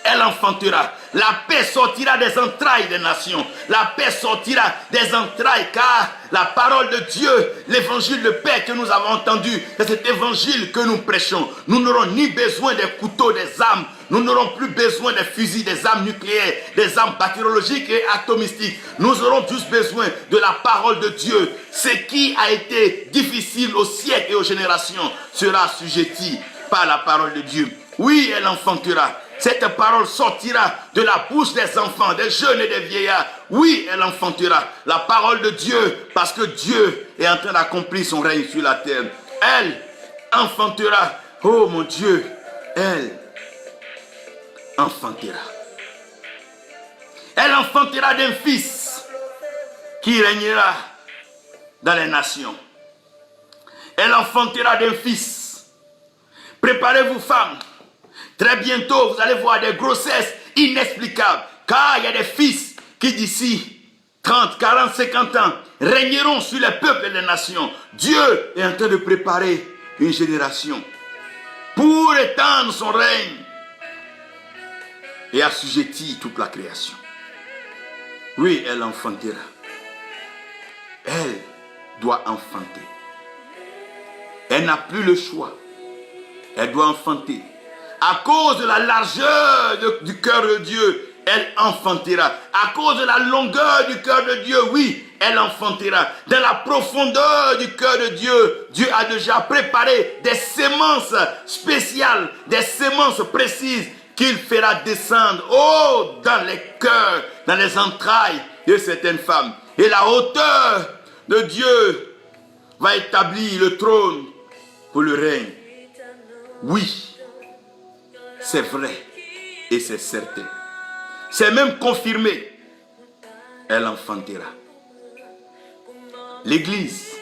elle enfantera. La paix sortira des entrailles des nations. La paix sortira des entrailles, car la parole de Dieu, l'évangile de paix que nous avons entendu, c'est cet évangile que nous prêchons. Nous n'aurons ni besoin des couteaux, des armes. Nous n'aurons plus besoin des fusils, des armes nucléaires, des armes bactériologiques et atomistiques. Nous aurons juste besoin de la parole de Dieu. Ce qui a été difficile aux siècles et aux générations sera assujetti par la parole de Dieu. Oui, elle enfantera. Cette parole sortira de la bouche des enfants, des jeunes et des vieillards. Oui, elle enfantera la parole de Dieu, parce que Dieu est en train d'accomplir son règne sur la terre. Elle enfantera. Oh mon Dieu, elle enfantera. Elle enfantera d'un fils qui régnera dans les nations. Elle enfantera d'un fils. Préparez-vous, femmes. Très bientôt, vous allez voir des grossesses inexplicables. Car il y a des fils qui d'ici 30, 40, 50 ans régneront sur les peuples et les nations. Dieu est en train de préparer une génération pour étendre son règne et assujettir toute la création. Oui, elle enfantera. Elle doit enfanter. Elle n'a plus le choix. Elle doit enfanter. À cause de la largeur du cœur de Dieu, elle enfantera. À cause de la longueur du cœur de Dieu, oui, elle enfantera. Dans la profondeur du cœur de Dieu, Dieu a déjà préparé des semences spéciales, des semences précises qu'il fera descendre, dans les cœurs, dans les entrailles de certaines femmes. Et la hauteur de Dieu va établir le trône pour le règne. Oui. C'est vrai et c'est certain. C'est même confirmé. elle enfantera. L'Église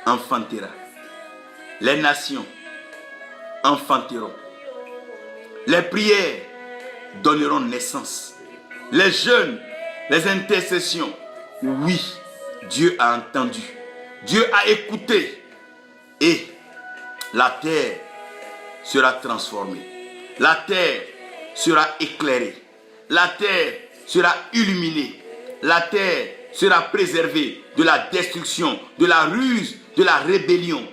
enfantera. Les nations enfanteront. Les prières donneront naissance. Les jeûnes, les intercessions. Oui, Dieu a entendu. Dieu a écouté. Et la terre sera transformée. La terre sera éclairée. La terre sera illuminée. La terre sera préservée de la destruction, de la ruse, de la rébellion.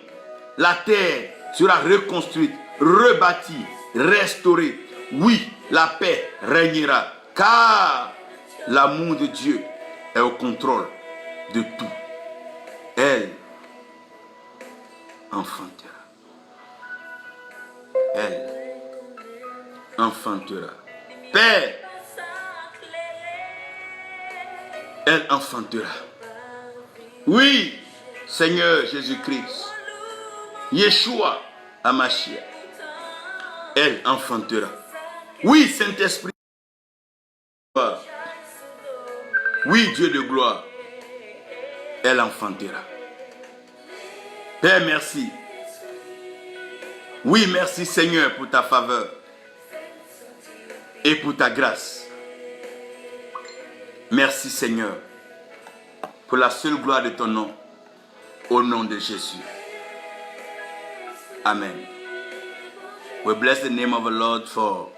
La terre sera reconstruite, rebâtie, restaurée. Oui, la paix régnera, car l'amour de Dieu est au contrôle de tout. Elle enfantera. Elle enfantera. Père, elle enfantera. Oui, Seigneur Jésus-Christ, Yeshua Hamashia, elle enfantera. Oui, Saint-Esprit, oui, Dieu de gloire, elle enfantera. Père, merci. Oui, merci Seigneur pour ta faveur et pour ta grâce. Merci Seigneur pour la seule gloire de ton nom, au nom de Jésus. Amen. We bless the name of the Lord for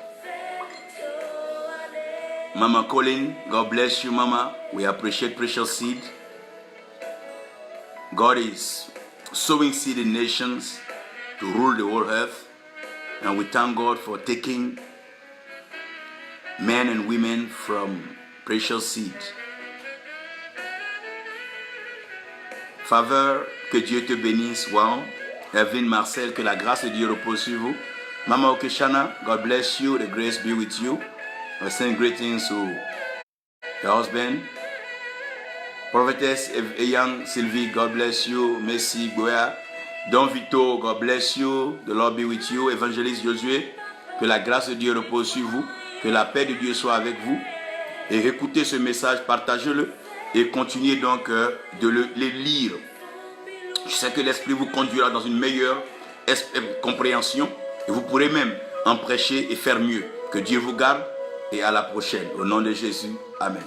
Mama Colin. God bless you, Mama. We appreciate precious seed. God is sowing seed in nations to rule the whole earth. And we thank God for taking men and women from precious seed. Faveur, que Dieu te bénisse. Wow. Evelyn Marcel, que la grâce de Dieu repose sur vous. Mama Okeshana, God bless you. The grace be with you. I send greetings to your husband. Prophetess Eyang Sylvie, God bless you. Messi Goya. Don Vito, God bless you. The Lord be with you. Évangéliste Josué, que la grâce de Dieu repose sur vous. Que la paix de Dieu soit avec vous. Et écoutez ce message, partagez-le. Et continuez donc de le lire. Je sais que l'Esprit vous conduira dans une meilleure compréhension. Et vous pourrez même en prêcher et faire mieux. Que Dieu vous garde. Et à la prochaine. Au nom de Jésus. Amen.